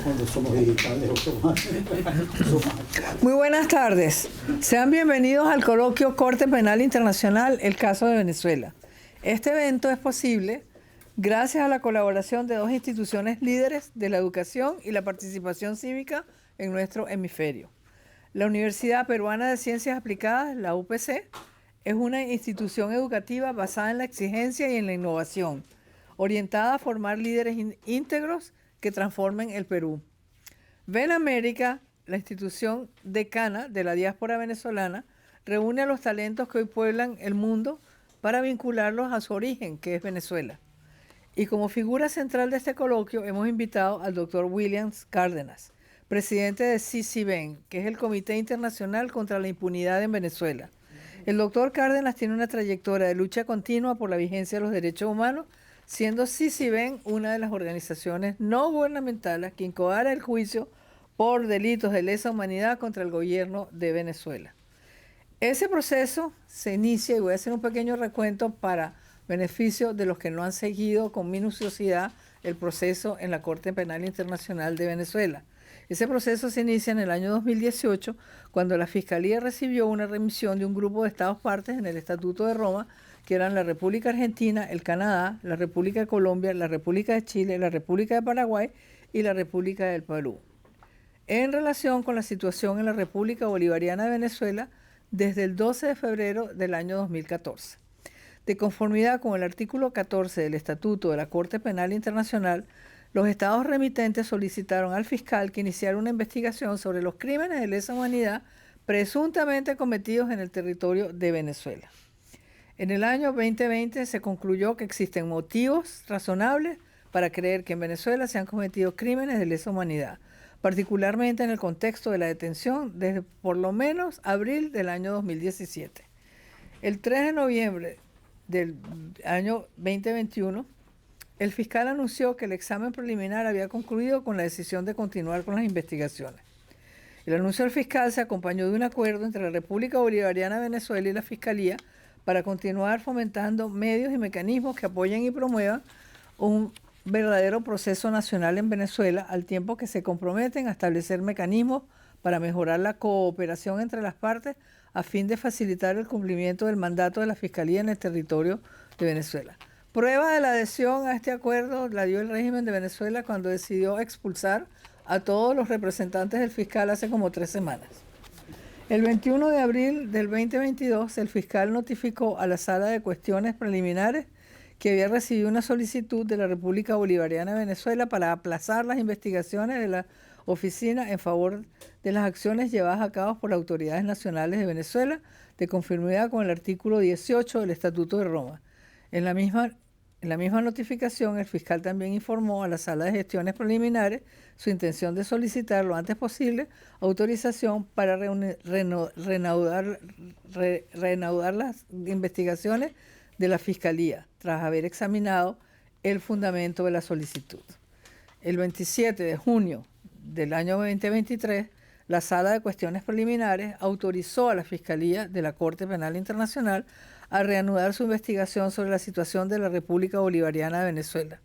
Cuando somos digitales o somos Muy buenas tardes. Sean bienvenidos al coloquio Corte Penal Internacional, el caso de Venezuela. Este evento es posible gracias a la colaboración de dos instituciones líderes de la educación y la participación cívica en nuestro hemisferio. La Universidad Peruana de Ciencias Aplicadas, la UPC, es una institución educativa basada en la exigencia y en la innovación, orientada a formar líderes íntegros que transformen el Perú. Ven América, la institución decana de la diáspora venezolana, reúne a los talentos que hoy pueblan el mundo para vincularlos a su origen, que es Venezuela. Y como figura central de este coloquio hemos invitado al Dr. William Cárdenas, presidente de CCBEN, que es el Comité Internacional contra la Impunidad en Venezuela. El doctor Cárdenas tiene una trayectoria de lucha continua por la vigencia de los derechos humanos, siendo CCBEN una de las organizaciones no gubernamentales que incoara el juicio por delitos de lesa humanidad contra el gobierno de Venezuela. Ese proceso se inicia, y voy a hacer un pequeño recuento para beneficio de los que no han seguido con minuciosidad el proceso en la Corte Penal Internacional de Venezuela. Ese proceso se inicia en el año 2018, cuando la Fiscalía recibió una remisión de un grupo de Estados partes en el Estatuto de Roma, que eran la República Argentina, el Canadá, la República de Colombia, la República de Chile, la República de Paraguay y la República del Perú, en relación con la situación en la República Bolivariana de Venezuela desde el 12 de febrero del año 2014. De conformidad con el artículo 14 del Estatuto de la Corte Penal Internacional, los estados remitentes solicitaron al fiscal que iniciara una investigación sobre los crímenes de lesa humanidad presuntamente cometidos en el territorio de Venezuela. En el año 2020 se concluyó que existen motivos razonables para creer que en Venezuela se han cometido crímenes de lesa humanidad, particularmente en el contexto de la detención desde por lo menos abril del año 2017. El 3 de noviembre del año 2021, el fiscal anunció que el examen preliminar había concluido con la decisión de continuar con las investigaciones. El anuncio del fiscal se acompañó de un acuerdo entre la República Bolivariana de Venezuela y la Fiscalía para continuar fomentando medios y mecanismos que apoyen y promuevan un verdadero proceso nacional en Venezuela, al tiempo que se comprometen a establecer mecanismos para mejorar la cooperación entre las partes a fin de facilitar el cumplimiento del mandato de la Fiscalía en el territorio de Venezuela. Prueba de la adhesión a este acuerdo la dio el régimen de Venezuela cuando decidió expulsar a todos los representantes del fiscal hace como 3 semanas. El 21 de abril del 2022, el fiscal notificó a la Sala de Cuestiones Preliminares que había recibido una solicitud de la República Bolivariana de Venezuela para aplazar las investigaciones de la oficina en favor de las acciones llevadas a cabo por las autoridades nacionales de Venezuela, de conformidad con el artículo 18 del Estatuto de Roma. En la misma notificación, el fiscal también informó a la Sala de Gestiones Preliminares su intención de solicitar lo antes posible autorización para reanudar las investigaciones de la Fiscalía, tras haber examinado el fundamento de la solicitud. El 27 de junio del año 2023, la Sala de Cuestiones Preliminares autorizó a la Fiscalía de la Corte Penal Internacional a reanudar su investigación sobre la situación de la República Bolivariana de Venezuela.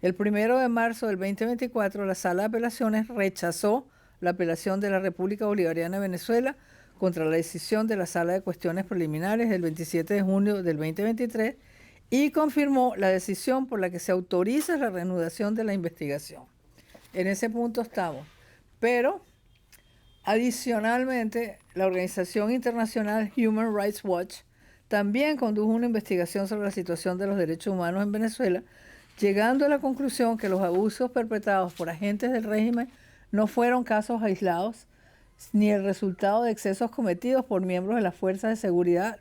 El 1 de marzo del 2024, la Sala de Apelaciones rechazó la apelación de la República Bolivariana de Venezuela contra la decisión de la Sala de Cuestiones Preliminares del 27 de junio del 2023 y confirmó la decisión por la que se autoriza la reanudación de la investigación. En ese punto estamos. Pero, adicionalmente, la organización internacional Human Rights Watch también condujo una investigación sobre la situación de los derechos humanos en Venezuela, llegando a la conclusión que los abusos perpetrados por agentes del régimen no fueron casos aislados, ni el resultado de excesos cometidos por miembros de las fuerzas de seguridad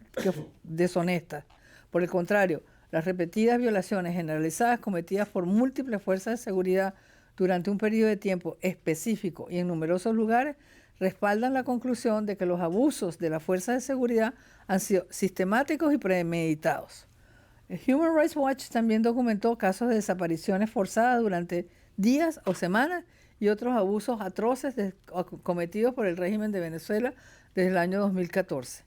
deshonestas. Por el contrario, las repetidas violaciones generalizadas cometidas por múltiples fuerzas de seguridad durante un periodo de tiempo específico y en numerosos lugares respaldan la conclusión de que los abusos de las fuerzas de seguridad han sido sistemáticos y premeditados. El Human Rights Watch también documentó casos de desapariciones forzadas durante días o semanas y otros abusos atroces cometidos por el régimen de Venezuela desde el año 2014.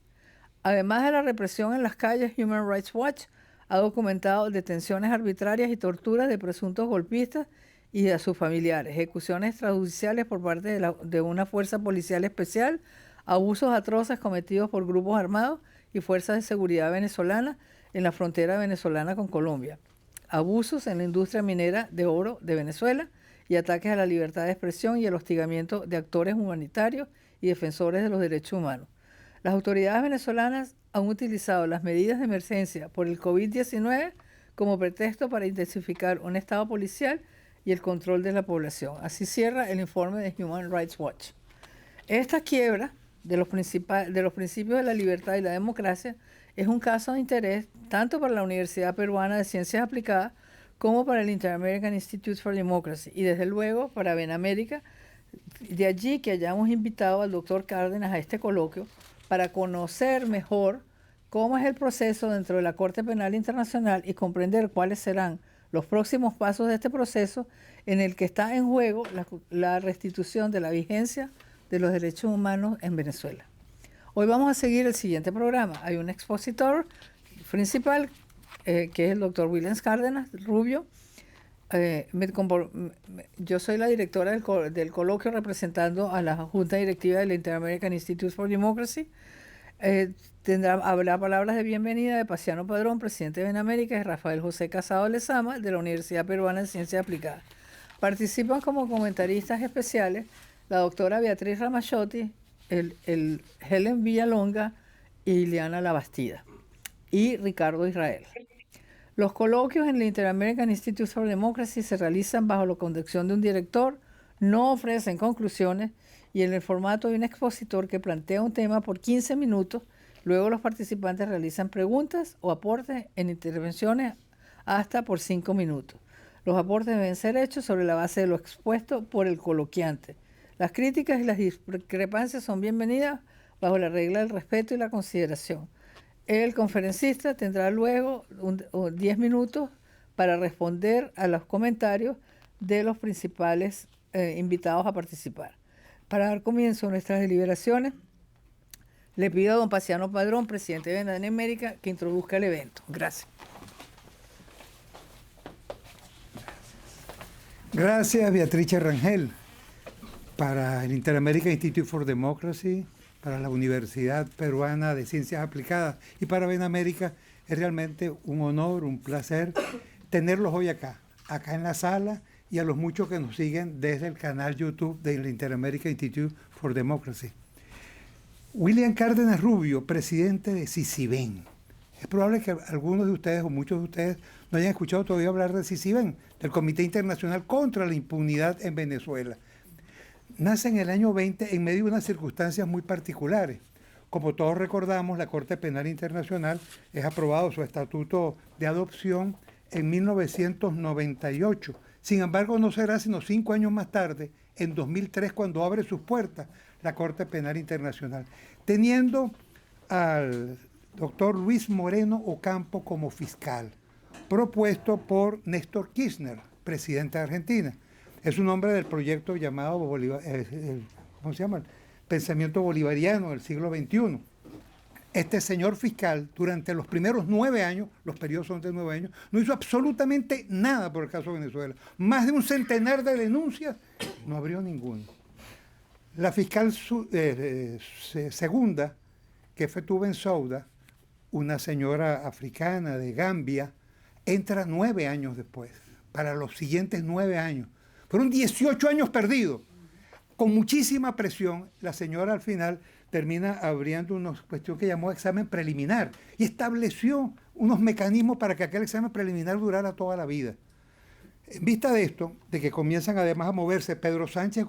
Además de la represión en las calles, Human Rights Watch ha documentado detenciones arbitrarias y torturas de presuntos golpistas y a sus familiares, ejecuciones extrajudiciales por parte de una fuerza policial especial, abusos atroces cometidos por grupos armados y fuerzas de seguridad venezolanas en la frontera venezolana con Colombia, abusos en la industria minera de oro de Venezuela y ataques a la libertad de expresión y el hostigamiento de actores humanitarios y defensores de los derechos humanos. Las autoridades venezolanas han utilizado las medidas de emergencia por el COVID-19 como pretexto para intensificar un estado policial y el control de la población. Así cierra el informe de Human Rights Watch. Esta quiebra de los principios de la libertad y la democracia es un caso de interés tanto para la Universidad Peruana de Ciencias Aplicadas como para el Inter-American Institute for Democracy y desde luego para BenAmerica. De allí que hayamos invitado al doctor Cárdenas a este coloquio para conocer mejor cómo es el proceso dentro de la Corte Penal Internacional y comprender cuáles serán los próximos pasos de este proceso en el que está en juego la restitución de la vigencia de los derechos humanos en Venezuela. Hoy vamos a seguir el siguiente programa. Hay un expositor principal, que es el doctor Williams Cárdenas Rubio. Yo soy la directora del coloquio representando a la Junta Directiva del Inter-American Institute for Democracy. Habrá palabras de bienvenida de Paciano Padrón, presidente de BenAmerica, y Rafael José Casado Lezama, de la Universidad Peruana de Ciencias Aplicadas. Participan como comentaristas especiales la doctora Beatriz Ramachotti, el Helen Villalonga y Ileana Labastida, y Ricardo Israel. Los coloquios en el Inter-American Institute for Democracy se realizan bajo la conducción de un director, no ofrecen conclusiones y en el formato de un expositor que plantea un tema por 15 minutos. Luego los participantes realizan preguntas o aportes en intervenciones hasta por 5 minutos. Los aportes deben ser hechos sobre la base de lo expuesto por el coloquiante. Las críticas y las discrepancias son bienvenidas bajo la regla del respeto y la consideración. El conferencista tendrá luego 10 minutos para responder a los comentarios de los principales invitados a participar. Para dar comienzo a nuestras deliberaciones, le pido a don Paciano Padrón, presidente de BenAmerica, que introduzca el evento. Gracias. Gracias, Beatriz Rangel. Para el Inter-American Institute for Democracy, para la Universidad Peruana de Ciencias Aplicadas y para BenAmerica, es realmente un honor, un placer tenerlos hoy acá en la sala, y a los muchos que nos siguen desde el canal YouTube del Inter-American Institute for Democracy. William Cárdenas Rubio, presidente de CICIBEN. Es probable que algunos de ustedes o muchos de ustedes no hayan escuchado todavía hablar de CICIBEN, del Comité Internacional contra la Impunidad en Venezuela. Nace en el año 20 en medio de unas circunstancias muy particulares. Como todos recordamos, la Corte Penal Internacional es aprobado su estatuto de adopción en 1998. Sin embargo, no será sino 5 años más tarde, en 2003, cuando abre sus puertas la Corte Penal Internacional, teniendo al doctor Luis Moreno Ocampo como fiscal, propuesto por Néstor Kirchner, presidente de Argentina. Es un nombre del proyecto llamado ¿cómo se llama? El pensamiento bolivariano del siglo XXI. Este señor fiscal, durante los primeros 9 años, los periodos son de 9 años, no hizo absolutamente nada por el caso de Venezuela. Más de un centenar de denuncias, no abrió ninguna. La fiscal segunda, que fue Tuben Souda, una señora africana de Gambia, entra 9 años después, para los siguientes 9 años. Fueron 18 años perdidos. Con muchísima presión, la señora al final termina abriendo una cuestión que llamó examen preliminar y estableció unos mecanismos para que aquel examen preliminar durara toda la vida. En vista de esto, de que comienzan además a moverse Pedro Sánchez,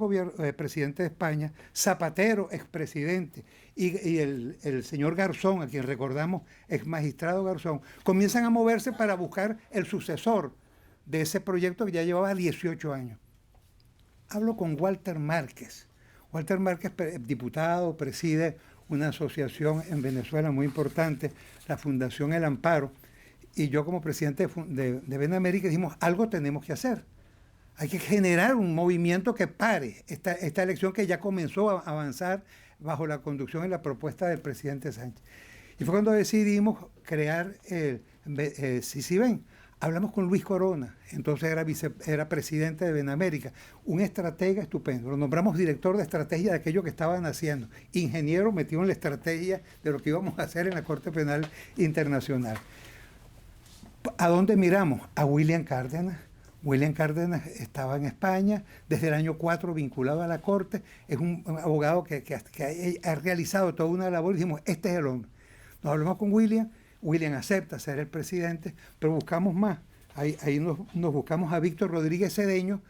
presidente de España, Zapatero, expresidente, y el señor Garzón, a quien recordamos, ex magistrado Garzón, comienzan a moverse para buscar el sucesor de ese proyecto que ya llevaba 18 años. Hablo con Walter Márquez. Walter Márquez, diputado, preside una asociación en Venezuela muy importante, la Fundación El Amparo, y yo como presidente de BenAmerica dijimos, algo tenemos que hacer. Hay que generar un movimiento que pare esta elección que ya comenzó a avanzar bajo la conducción y la propuesta del presidente Sánchez. Y fue cuando decidimos crear CICIBEN. Hablamos con Luis Corona, entonces era presidente de Benamérica, un estratega estupendo. Lo nombramos director de estrategia de aquello que estaban haciendo. Ingeniero metido en la estrategia de lo que íbamos a hacer en la Corte Penal Internacional. ¿A dónde miramos? A William Cárdenas. William Cárdenas estaba en España desde el año 4 vinculado a la Corte. Es un abogado que ha realizado toda una labor y dijimos, este es el hombre. Nos hablamos con William. William acepta ser el presidente, pero buscamos más. Ahí nos buscamos a Víctor Rodríguez Cedeño,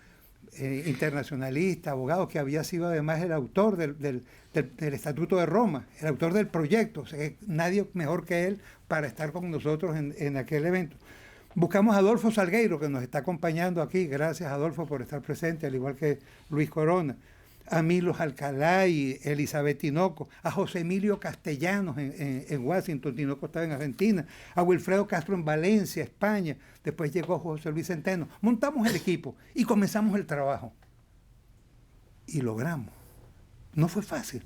internacionalista, abogado, que había sido además el autor del Estatuto de Roma, el autor del proyecto. O sea, nadie mejor que él para estar con nosotros en aquel evento. Buscamos a Adolfo Salgueiro, que nos está acompañando aquí. Gracias, Adolfo, por estar presente, al igual que Luis Corona. A Milos Alcalá y Elizabeth Tinoco, a José Emilio Castellanos en Washington, Tinoco estaba en Argentina, a Wilfredo Castro en Valencia, España, después llegó José Luis Centeno. Montamos el equipo y comenzamos el trabajo. Y logramos. No fue fácil.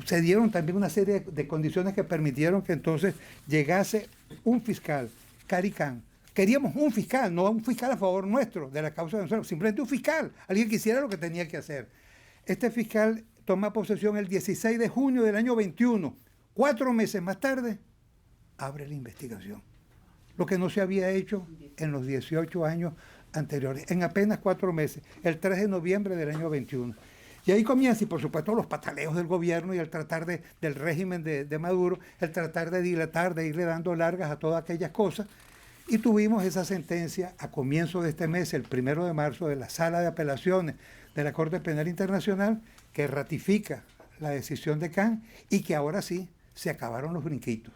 Se dieron también una serie de condiciones que permitieron que entonces llegase un fiscal, Caricán. Queríamos un fiscal, no un fiscal a favor nuestro de la causa de Venezuela, simplemente un fiscal, alguien que hiciera lo que tenía que hacer. Este fiscal toma posesión el 16 de junio del año 21. 4 meses más tarde, abre la investigación. Lo que no se había hecho en los 18 años anteriores, en apenas 4 meses, el 3 de noviembre del año 21. Y ahí comienza, y por supuesto, los pataleos del gobierno y el tratar del régimen de Maduro, el tratar de dilatar, de irle dando largas a todas aquellas cosas. Y tuvimos esa sentencia a comienzo de este mes, el 1 de marzo, de la Sala de Apelaciones de la Corte Penal Internacional, que ratifica la decisión de Khan y que ahora sí se acabaron los brinquitos.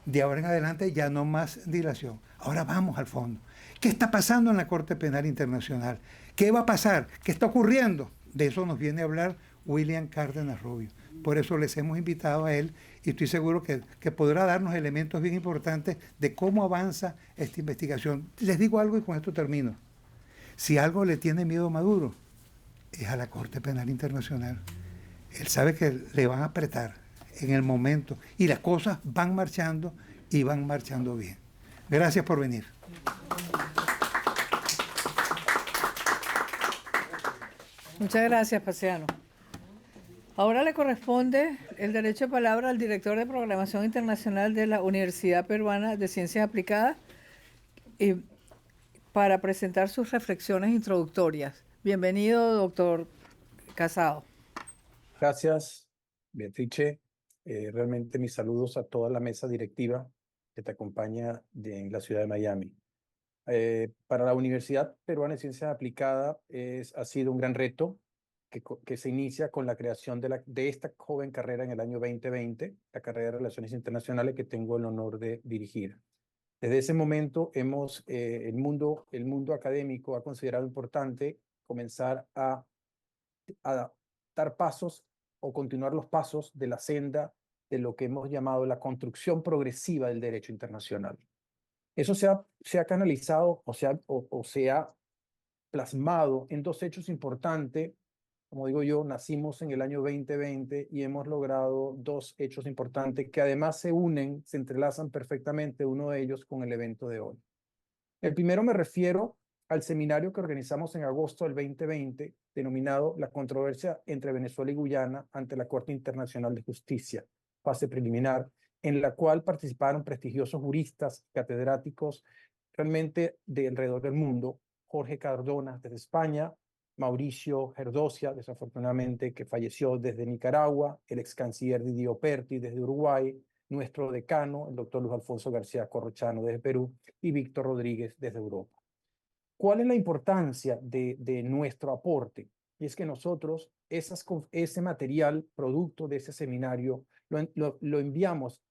De ahora en adelante ya no más dilación. Ahora vamos al fondo. ¿Qué está pasando en la Corte Penal Internacional? ¿Qué va a pasar? ¿Qué está ocurriendo? De eso nos viene a hablar William Cárdenas Rubio. Por eso les hemos invitado a él y estoy seguro que podrá darnos elementos bien importantes de cómo avanza esta investigación. Les digo algo y con esto termino. Si algo le tiene miedo a Maduro, es a la Corte Penal Internacional. Él sabe que le van a apretar en el momento y las cosas van marchando y van marchando bien. Gracias por venir. Muchas gracias, Paseano. Ahora le corresponde el derecho de palabra al director de Programación Internacional de la Universidad Peruana de Ciencias Aplicadas para presentar sus reflexiones introductorias. Bienvenido, doctor Casado. Gracias, Beatrice. Realmente mis saludos a toda la mesa directiva que te acompaña en la ciudad de Miami. Para la Universidad Peruana de Ciencias Aplicadas ha sido un gran reto que se inicia con la creación de esta joven carrera en el año 2020, la carrera de Relaciones Internacionales que tengo el honor de dirigir. Desde ese momento el mundo académico ha considerado importante comenzar a dar pasos o continuar los pasos de la senda de lo que hemos llamado la construcción progresiva del derecho internacional. Eso se ha canalizado o se ha plasmado en 2 hechos importantes. Como digo yo, nacimos en el año 2020 y hemos logrado 2 hechos importantes que además se unen, se entrelazan perfectamente uno de ellos con el evento de hoy. El primero me refiero al seminario que organizamos en agosto del 2020, denominado La controversia entre Venezuela y Guyana ante la Corte Internacional de Justicia, fase preliminar, en la cual participaron prestigiosos juristas, catedráticos, realmente de alrededor del mundo, Jorge Cardona desde España, Mauricio Herdosia, desafortunadamente, que falleció desde Nicaragua, el ex canciller Didio Perti desde Uruguay, nuestro decano, el doctor Luis Alfonso García Corrochano desde Perú, y Víctor Rodríguez desde Europa. ¿Cuál es la importancia de nuestro aporte? Y es que nosotros ese material, producto de ese seminario, lo enviamos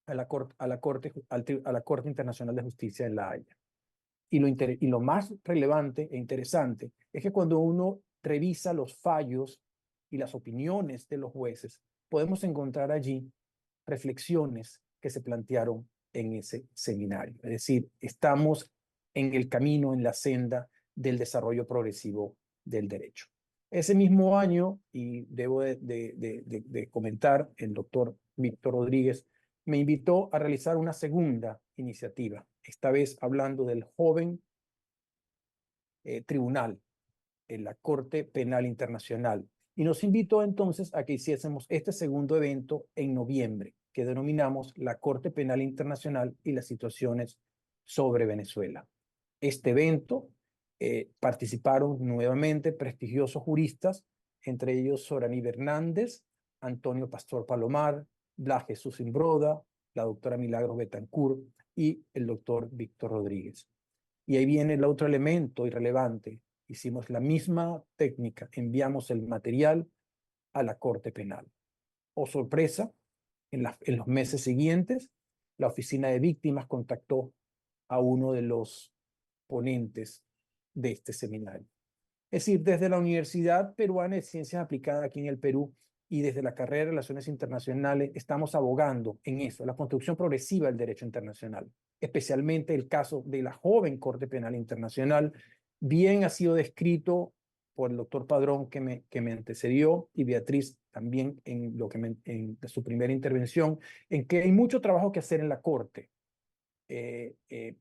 a la Corte Internacional de Justicia en La Haya. Y lo más relevante e interesante es que cuando uno revisa los fallos y las opiniones de los jueces, podemos encontrar allí reflexiones que se plantearon en ese seminario. Es decir, estamos en el camino, en la senda del desarrollo progresivo del derecho. Ese mismo año, y debo de comentar, el doctor Víctor Rodríguez me invitó a realizar una segunda iniciativa esta vez hablando del joven tribunal en la Corte Penal Internacional. Y nos invitó entonces a que hiciésemos este segundo evento en noviembre, que denominamos la Corte Penal Internacional y las situaciones sobre Venezuela. Este evento participaron nuevamente prestigiosos juristas, entre ellos Sorani Hernández, Antonio Pastor Palomar, Blas Jesús Imbroda, la doctora Milagros Betancourt y el doctor Víctor Rodríguez. Y ahí viene el otro elemento irrelevante. Hicimos la misma técnica, enviamos el material a la Corte Penal. Oh sorpresa, en los meses siguientes, la Oficina de Víctimas contactó a uno de los ponentes de este seminario. Es decir, desde la Universidad Peruana de Ciencias Aplicadas aquí en el Perú y desde la carrera de Relaciones Internacionales estamos abogando en eso, la construcción progresiva del derecho internacional, especialmente el caso de la joven Corte Penal Internacional. Bien ha sido descrito por el doctor Padrón que me antecedió y Beatriz también en su primera intervención, en que hay mucho trabajo que hacer en la Corte.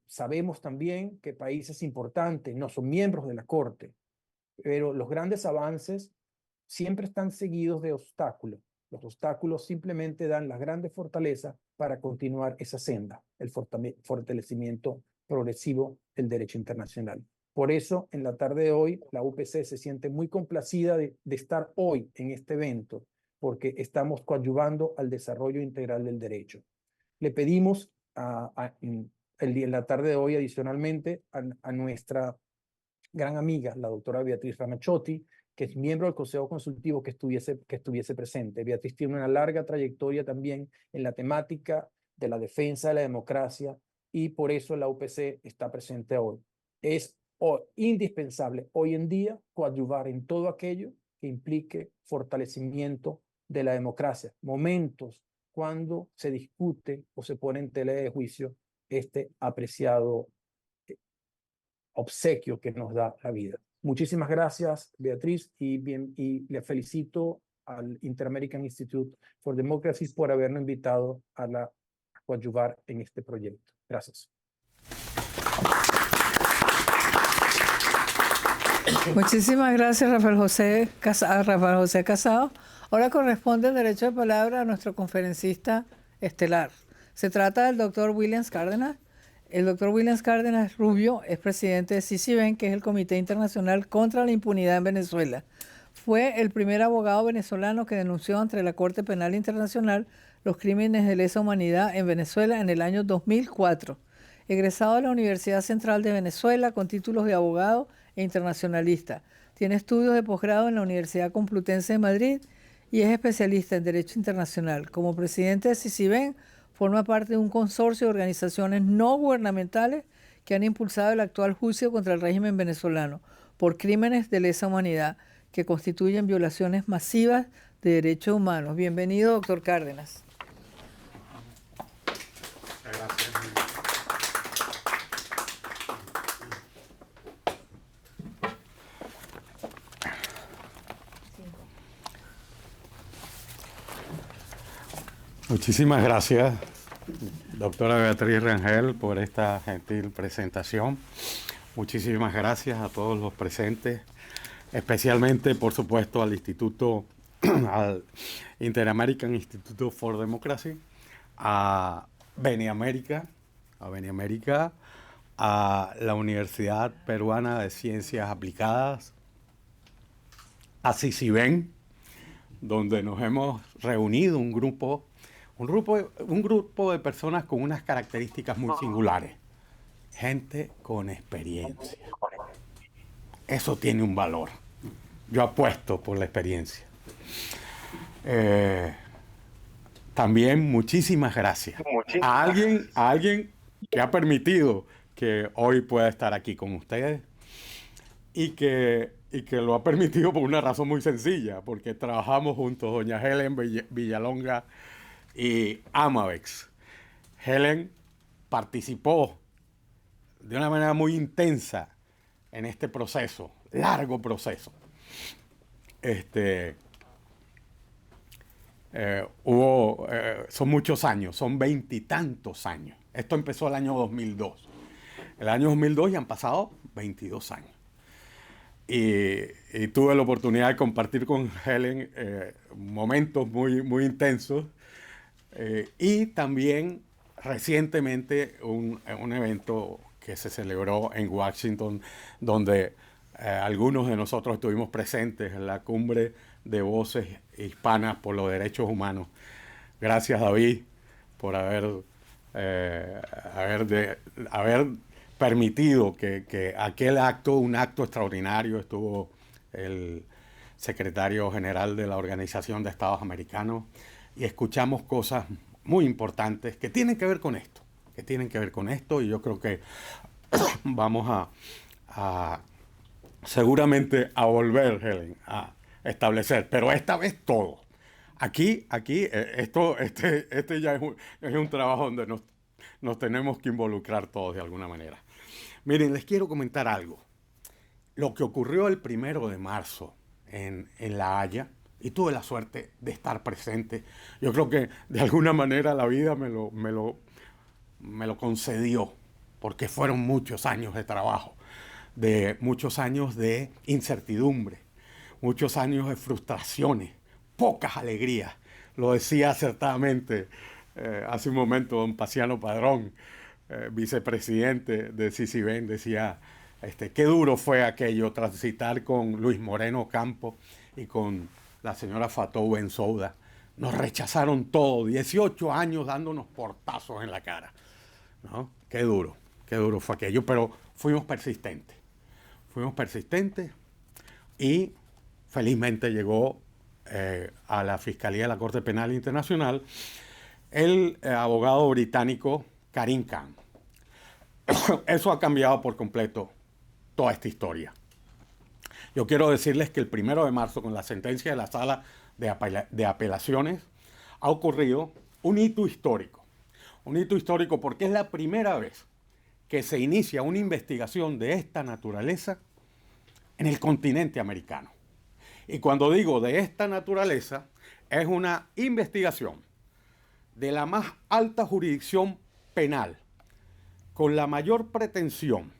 Sabemos también que países importantes no son miembros de la Corte, pero los grandes avances siempre están seguidos de obstáculos. Los obstáculos simplemente dan las grandes fortalezas para continuar esa senda, el fortalecimiento progresivo del derecho internacional. Por eso, en la tarde de hoy, la UPC se siente muy complacida de estar hoy en este evento, porque estamos coadyuvando al desarrollo integral del derecho. Le pedimos en la tarde de hoy, adicionalmente, a nuestra gran amiga, la doctora Beatriz Ramachiotti, que es miembro del Consejo Consultivo, que estuviese presente. Beatriz tiene una larga trayectoria también en la temática de la defensa de la democracia y por eso la UPC está presente hoy. Es indispensable hoy en día coadyuvar en todo aquello que implique fortalecimiento de la democracia. Momentos cuando se discute o se pone en tela de juicio este apreciado obsequio que nos da la vida. Muchísimas gracias, Beatriz, y le felicito al Inter-American Institute for Democracy por habernos invitado a coadyuvar en este proyecto. Gracias. Muchísimas gracias, Rafael José Casado. Ahora corresponde el derecho de palabra a nuestro conferencista estelar. Se trata del doctor Williams Cárdenas. El doctor Williams Cárdenas Rubio es presidente de CICIBEN, que es el Comité Internacional contra la Impunidad en Venezuela. Fue el primer abogado venezolano que denunció ante la Corte Penal Internacional los crímenes de lesa humanidad en Venezuela en el año 2004. Egresado de la Universidad Central de Venezuela con títulos de abogado e internacionalista. Tiene estudios de posgrado en la Universidad Complutense de Madrid y es especialista en Derecho Internacional. Como presidente de CICIBEN, forma parte de un consorcio de organizaciones no gubernamentales que han impulsado el actual juicio contra el régimen venezolano por crímenes de lesa humanidad que constituyen violaciones masivas de derechos humanos. Bienvenido, doctor Cárdenas. Gracias. Muchísimas gracias, doctora Beatriz Rangel, por esta gentil presentación. Muchísimas gracias a todos los presentes, especialmente, por supuesto, al al Inter-American Institute for Democracy, a Beniamérica, a la Universidad Peruana de Ciencias Aplicadas, a CICIBEN, donde nos hemos reunido un grupo de personas con unas características muy singulares. Gente con experiencia. Eso tiene un valor. Yo apuesto por la experiencia. También muchísimas gracias a alguien que ha permitido que hoy pueda estar aquí con ustedes y que lo ha permitido por una razón muy sencilla, porque trabajamos juntos, doña Helen Villalonga y Amavex. Helen participó de una manera muy intensa en este proceso, largo proceso. Son muchos años, son 20 y tantos años. Esto empezó el año 2002. El año 2002 ya han pasado 22 años. Y tuve la oportunidad de compartir con Helen momentos muy, muy intensos. Y también recientemente un evento que se celebró en Washington, donde algunos de nosotros estuvimos presentes en la cumbre de voces hispanas por los derechos humanos. Gracias, David, por haber permitido que aquel acto, un acto extraordinario, estuvo el secretario general de la Organización de Estados Americanos y escuchamos cosas muy importantes que tienen que ver con esto, y yo creo que vamos a seguramente a volver, Helen, a establecer, pero esta vez todo. Aquí, este ya es un trabajo donde nos tenemos que involucrar todos de alguna manera. Miren, les quiero comentar algo. Lo que ocurrió el 1 de marzo en La Haya, y tuve la suerte de estar presente, yo creo que de alguna manera la vida me lo concedió, porque fueron muchos años de trabajo, muchos años de incertidumbre, muchos años de frustraciones, pocas alegrías. Lo decía acertadamente hace un momento don Paciano Padrón, vicepresidente de CICIBEN, decía, qué duro fue aquello, transitar con Luis Moreno Campo y con la señora Fatou Bensouda. Nos rechazaron todo, 18 años dándonos portazos en la cara, ¿no? Qué duro fue aquello, pero fuimos persistentes y felizmente llegó a la Fiscalía de la Corte Penal Internacional el abogado británico Karim Khan. Eso ha cambiado por completo toda esta historia. Yo quiero decirles que el 1 de marzo, con la sentencia de la Sala de Apelaciones, ha ocurrido un hito histórico. Un hito histórico porque es la primera vez que se inicia una investigación de esta naturaleza en el continente americano. Y cuando digo de esta naturaleza, es una investigación de la más alta jurisdicción penal, con la mayor pretensión.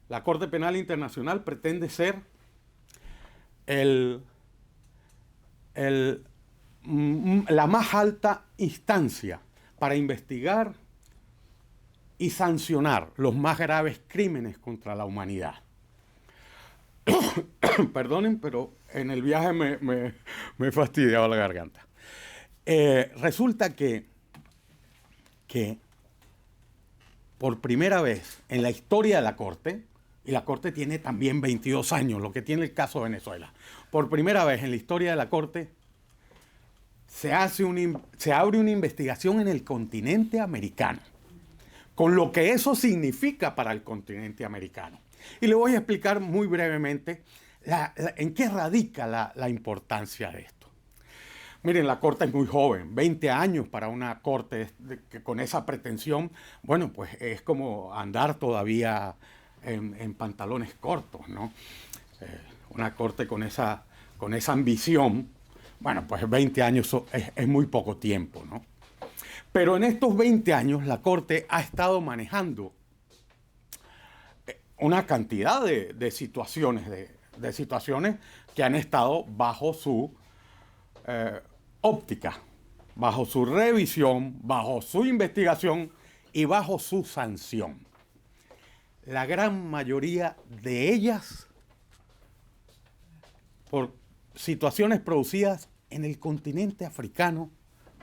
La Corte Penal Internacional pretende ser la más alta instancia para investigar y sancionar los más graves crímenes contra la humanidad. Perdonen, pero en el viaje me fastidiaba la garganta. Resulta que por primera vez en la historia de la Corte, y la Corte tiene también 22 años, lo que tiene el caso de Venezuela, por primera vez en la historia de la Corte se abre una investigación en el continente americano, con lo que eso significa para el continente americano. Y le voy a explicar muy brevemente en qué radica la importancia de esto. Miren, la Corte es muy joven, 20 años para una Corte con esa pretensión, bueno, pues es como andar todavía en pantalones cortos, ¿no? Una Corte con esa ambición, bueno, pues 20 años es muy poco tiempo, ¿no? Pero en estos 20 años la Corte ha estado manejando una cantidad de situaciones, de situaciones que han estado bajo su óptica, bajo su revisión, bajo su investigación y bajo su sanción. La gran mayoría de ellas por situaciones producidas en el continente africano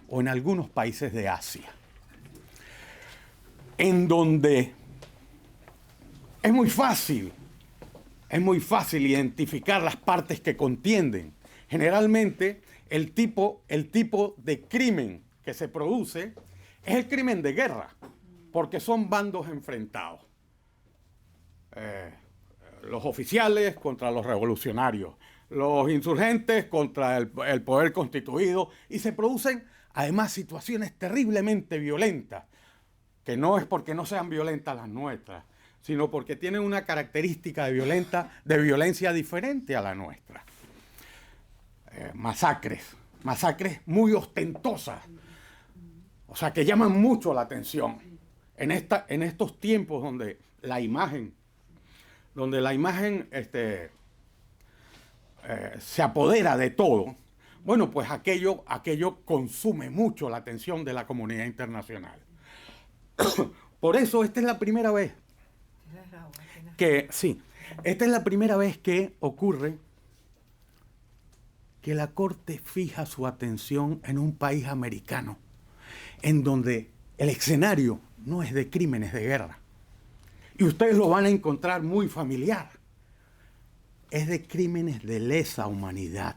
o en algunos países de Asia, en donde es muy fácil identificar las partes que contienden. Generalmente el tipo de crimen que se produce es el crimen de guerra, porque son bandos enfrentados. Los oficiales contra los revolucionarios, los insurgentes contra el poder constituido, y se producen además situaciones terriblemente violentas, que no es porque no sean violentas las nuestras, sino porque tienen una característica de violencia diferente a la nuestra. Masacres muy ostentosas. O sea, que llaman mucho la atención en estos tiempos donde la imagen se apodera de todo. Bueno, pues aquello consume mucho la atención de la comunidad internacional. Por eso esta es la primera vez que ocurre que la Corte fija su atención en un país americano, en donde el escenario no es de crímenes de guerra. Y ustedes lo van a encontrar muy familiar. Es de crímenes de lesa humanidad.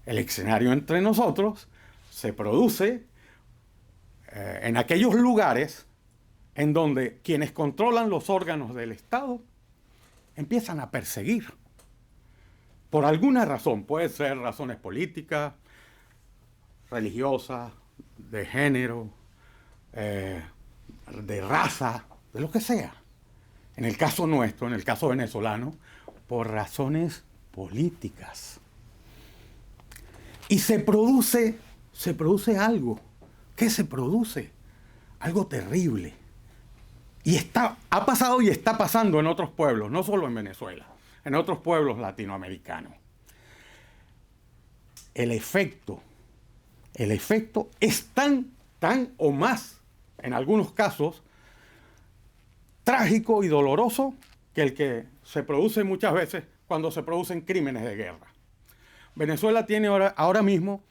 El escenario entre nosotros se produce en aquellos lugares en donde quienes controlan los órganos del Estado empiezan a perseguir. Por alguna razón, puede ser razones políticas, religiosas, de género, de raza, de lo que sea. En el caso nuestro, en el caso venezolano, por razones políticas. Y se produce algo. ¿Qué se produce? Algo terrible. Y ha pasado y está pasando en otros pueblos, no solo en Venezuela, en otros pueblos latinoamericanos. El efecto es tan o más, en algunos casos, trágico y doloroso que el que se produce muchas veces cuando se producen crímenes de guerra. Venezuela tiene ahora mismo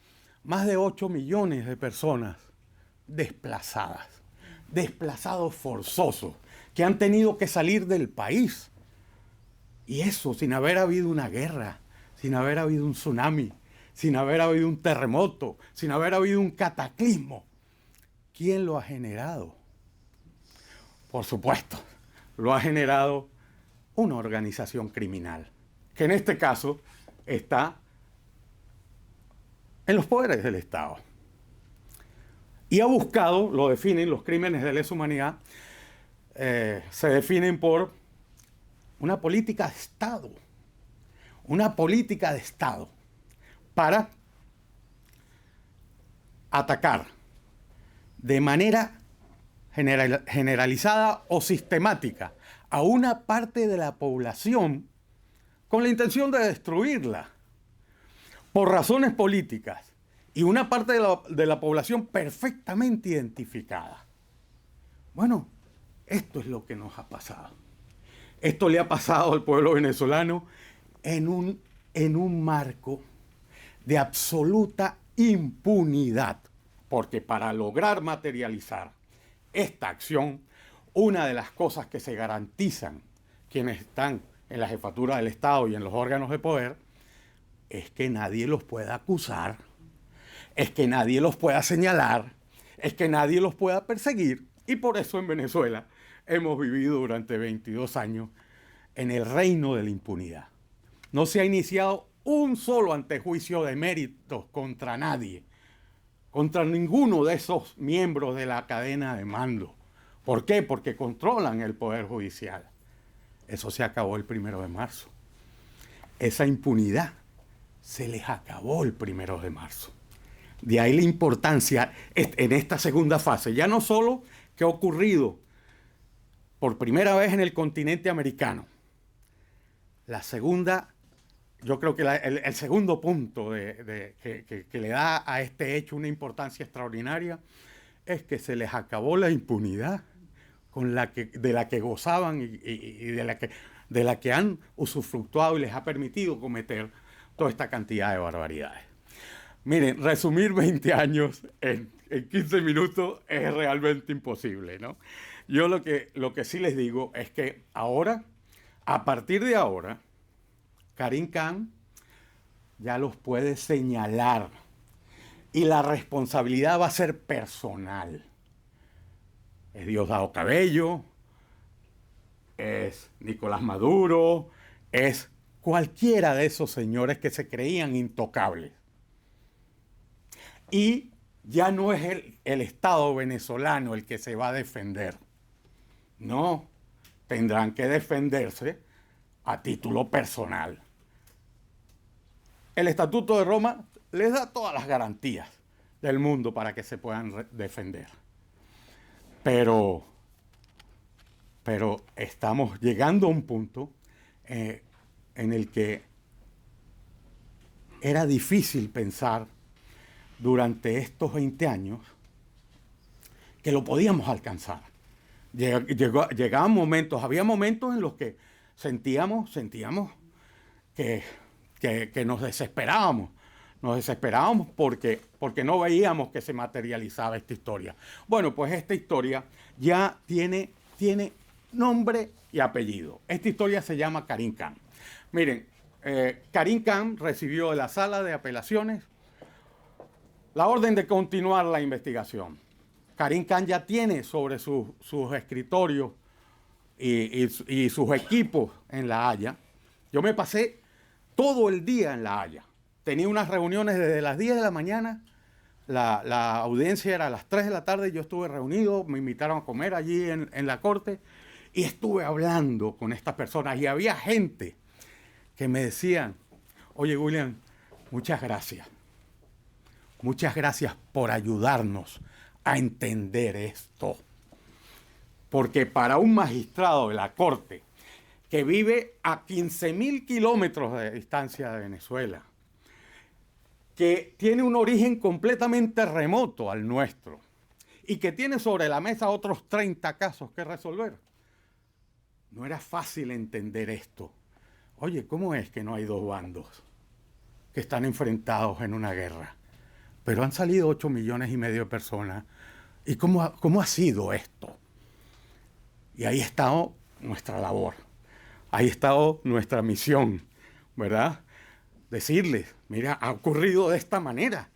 más de 8 millones de personas desplazadas, desplazados forzosos, que han tenido que salir del país. Y eso sin haber habido una guerra, sin haber habido un tsunami, sin haber habido un terremoto, sin haber habido un cataclismo. ¿Quién lo ha generado? Por supuesto, lo ha generado una organización criminal, que en este caso está en los poderes del Estado. Y ha buscado, lo definen, los crímenes de lesa humanidad, se definen por una política de Estado. Una política de Estado para atacar de manera generalizada o sistemática a una parte de la población con la intención de destruirla por razones políticas y una parte de la población perfectamente identificada. Bueno, esto es lo que nos ha pasado. Esto le ha pasado al pueblo venezolano en un marco de absoluta impunidad, porque para lograr materializar esta acción, una de las cosas que se garantizan quienes están en la jefatura del Estado y en los órganos de poder es que nadie los pueda acusar, es que nadie los pueda señalar, es que nadie los pueda perseguir. Y por eso en Venezuela hemos vivido durante 22 años en el reino de la impunidad. No se ha iniciado un solo antejuicio de méritos contra nadie, contra ninguno de esos miembros de la cadena de mando. ¿Por qué? Porque controlan el Poder Judicial. Eso se acabó el 1 de marzo. Esa impunidad se les acabó el 1 de marzo. De ahí la importancia en esta segunda fase, ya no solo que ha ocurrido por primera vez en el continente americano. La segunda, yo creo que el segundo punto que le da a este hecho una importancia extraordinaria es que se les acabó la impunidad de la que gozaban y de la que han usufructuado y les ha permitido cometer toda esta cantidad de barbaridades. Miren, resumir 20 años en 15 minutos es realmente imposible, ¿no? Yo lo que sí les digo es que ahora, a partir de ahora, Karim Khan ya los puede señalar y la responsabilidad va a ser personal. Es Diosdado Cabello, es Nicolás Maduro, es cualquiera de esos señores que se creían intocables. Y ya no es el Estado venezolano el que se va a defender. No, tendrán que defenderse a título personal. El Estatuto de Roma les da todas las garantías del mundo para que se puedan defender. Pero estamos llegando a un punto en el que era difícil pensar durante estos 20 años que lo podíamos alcanzar. Llegaban momentos, había momentos en los que sentíamos que nos desesperábamos. Nos desesperábamos porque no veíamos que se materializaba esta historia. Bueno, pues esta historia ya tiene nombre y apellido. Esta historia se llama Karim Khan. Miren, Karim Khan recibió de la Sala de Apelaciones la orden de continuar la investigación. Karim Khan ya tiene sobre sus escritorios y sus equipos en La Haya. Yo me pasé todo el día en La Haya. Tenía unas reuniones desde las 10 de la mañana. La audiencia era a las 3 de la tarde. Yo estuve reunido, me invitaron a comer allí en la corte y estuve hablando con estas personas. Y había gente que me decían, oye, William, muchas gracias. Muchas gracias por ayudarnos a entender esto. Porque para un magistrado de la corte que vive a 15.000 kilómetros de distancia de Venezuela, que tiene un origen completamente remoto al nuestro y que tiene sobre la mesa otros 30 casos que resolver, no era fácil entender esto. Oye, ¿cómo es que no hay dos bandos que están enfrentados en una guerra? Pero han salido 8,5 millones de personas. ¿Y cómo ha sido esto? Y ahí ha estado nuestra labor. Ahí ha estado nuestra misión, ¿verdad? Decirles, mira, ha ocurrido de esta manera.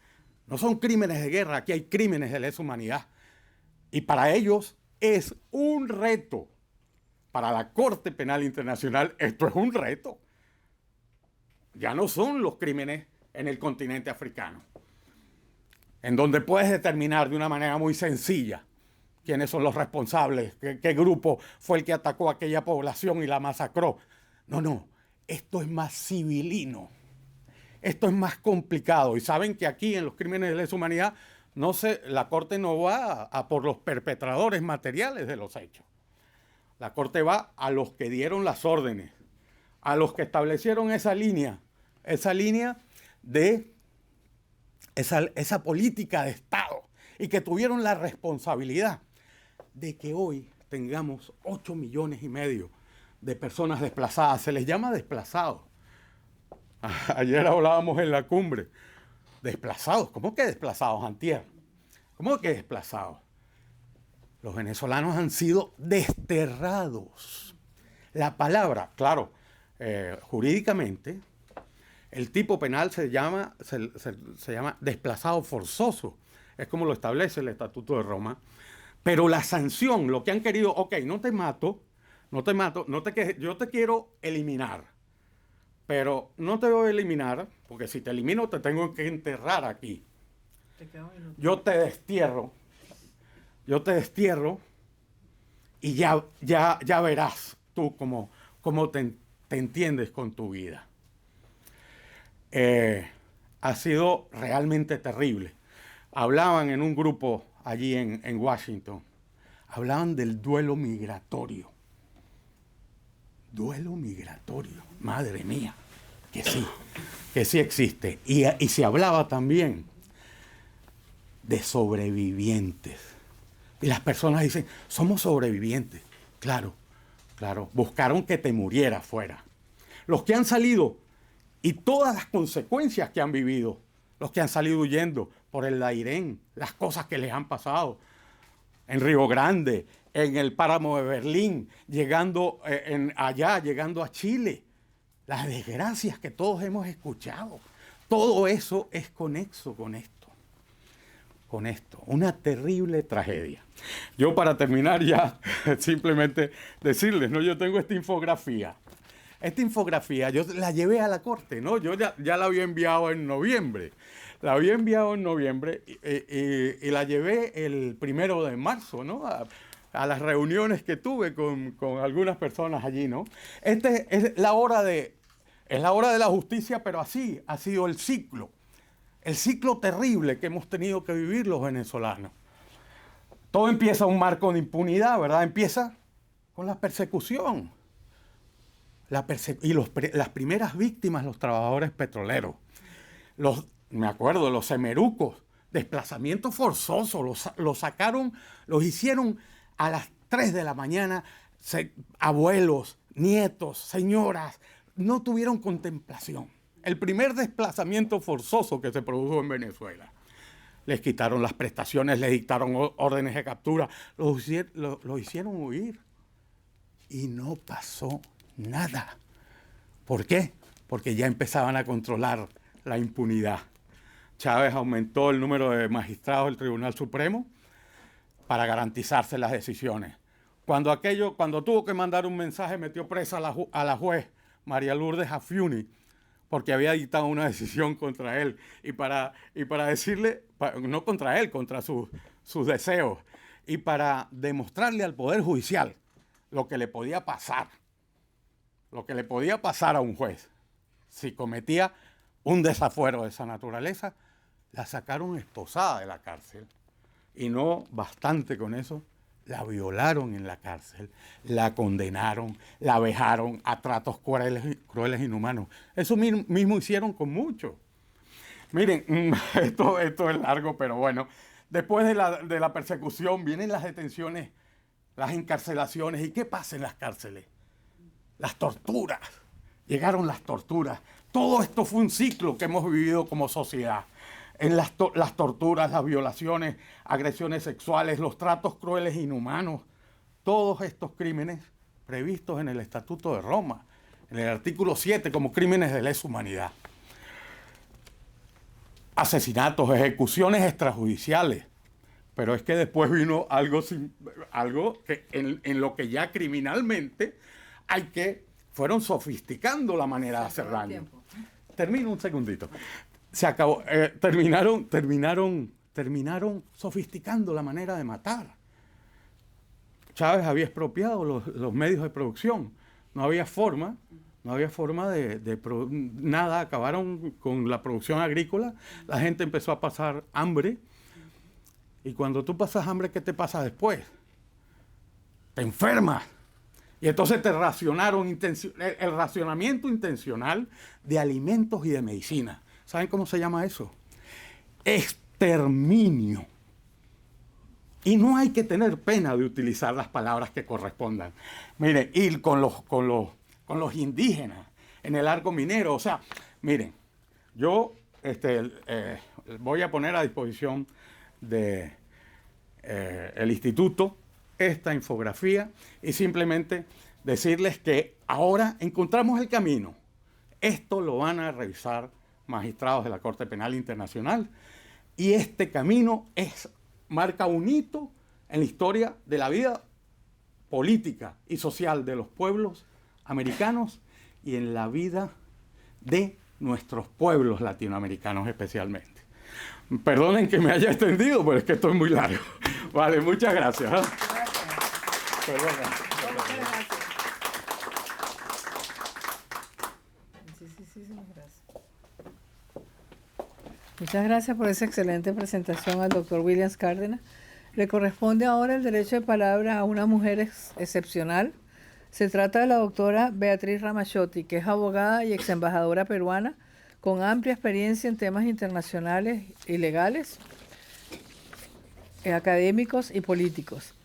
No son crímenes de guerra, aquí hay crímenes de lesa humanidad. Y para ellos es un reto. Para la Corte Penal Internacional esto es un reto. Ya no son los crímenes en el continente africano, en donde puedes determinar de una manera muy sencilla quiénes son los responsables, qué grupo fue el que atacó a aquella población y la masacró. No, esto es más civilino. Esto es más complicado. Y saben que aquí en los crímenes de lesa humanidad la Corte no va a por los perpetradores materiales de los hechos. La Corte va a los que dieron las órdenes, a los que establecieron esa línea de esa política de Estado y que tuvieron la responsabilidad de que hoy tengamos 8,5 millones de personas desplazadas. Se les llama desplazados. Ayer hablábamos en la cumbre. Desplazados. ¿Cómo que desplazados, antier? ¿Cómo que desplazados? Los venezolanos han sido desterrados. La palabra, claro, jurídicamente, el tipo penal se llama desplazado forzoso. Es como lo establece el Estatuto de Roma. Pero la sanción, lo que han querido, ok, no te mato, yo te quiero eliminar. Pero no te voy a eliminar, porque si te elimino te tengo que enterrar aquí. Yo te destierro y ya verás tú cómo te entiendes con tu vida. Ha sido realmente terrible. Hablaban en un grupo allí en Washington, hablaban del duelo migratorio. Duelo migratorio, madre mía, que sí existe. Y se hablaba también de sobrevivientes. Y las personas dicen, somos sobrevivientes. Claro, buscaron que te murieras fuera. Los que han salido y todas las consecuencias que han vivido, los que han salido huyendo por el Dairén, las cosas que les han pasado en Río Grande, en el páramo de Berlín, llegando a Chile, las desgracias que todos hemos escuchado, todo eso es conexo con esto, una terrible tragedia. Yo, para terminar ya, simplemente decirles, ¿no? Yo tengo esta infografía. Esta infografía yo la llevé a la corte, ¿no? Yo ya la había enviado en noviembre. Y la llevé el 1 de marzo, ¿no? A las reuniones que tuve con algunas personas allí, ¿no? Es la hora de la justicia, pero así ha sido el ciclo. el ciclo terrible que hemos tenido que vivir los venezolanos. Todo empieza un marco de impunidad, ¿verdad? Empieza con la persecución. Las primeras víctimas, los trabajadores petroleros. Me acuerdo, los semerucos, desplazamiento forzoso, los sacaron, los hicieron a las 3 de la mañana, abuelos, nietos, señoras, no tuvieron contemplación. El primer desplazamiento forzoso que se produjo en Venezuela. Les quitaron las prestaciones, les dictaron órdenes de captura, los hicieron huir. Y no pasó nada. ¿Por qué? Porque ya empezaban a controlar la impunidad. Chávez aumentó el número de magistrados del Tribunal Supremo para garantizarse las decisiones. Cuando tuvo que mandar un mensaje, metió presa a la juez María Lourdes Afiuni, porque había dictado una decisión contra él. Y para decirle, no contra él, contra sus deseos, y para demostrarle al Poder Judicial lo que le podía pasar a un juez si cometía un desafuero de esa naturaleza, la sacaron esposada de la cárcel. Y no bastante con eso, la violaron en la cárcel, la condenaron, la vejaron a tratos crueles e inhumanos. Eso mismo hicieron con muchos. Miren, esto es largo, pero bueno. Después de la persecución vienen las detenciones, las encarcelaciones. ¿Y qué pasa en las cárceles? Las torturas. Llegaron las torturas. Todo esto fue un ciclo que hemos vivido como sociedad. En las torturas, las violaciones, agresiones sexuales, los tratos crueles e inhumanos. Todos estos crímenes previstos en el Estatuto de Roma, en el artículo 7, como crímenes de lesa humanidad. Asesinatos, ejecuciones extrajudiciales. Pero es que después vino algo que en lo que ya criminalmente fueron sofisticando la manera de hacer daño. Termino un segundito. Se acabó. Terminaron sofisticando la manera de matar. Chávez había expropiado los medios de producción. No había forma de nada. Acabaron con la producción agrícola. La gente empezó a pasar hambre. Y cuando tú pasas hambre, ¿qué te pasa después? Te enfermas. Y entonces te racionaron el racionamiento intencional de alimentos y de medicina. ¿Saben cómo se llama eso? Exterminio. Y no hay que tener pena de utilizar las palabras que correspondan. Miren, ir con los indígenas en el arco minero. O sea, miren, yo voy a poner a disposición de el instituto esta infografía y simplemente decirles que ahora encontramos el camino. Esto lo van a revisar magistrados de la Corte Penal Internacional y este camino marca un hito en la historia de la vida política y social de los pueblos americanos y en la vida de nuestros pueblos latinoamericanos especialmente. Perdonen que me haya extendido, pero es que esto es muy largo. Vale, muchas gracias. Perdón. Muchas gracias por esa excelente presentación al doctor Williams Cárdenas. Le corresponde ahora el derecho de palabra a una mujer excepcional. Se trata de la doctora Beatriz Ramazzotti, que es abogada y ex embajadora peruana con amplia experiencia en temas internacionales y legales, académicos y políticos,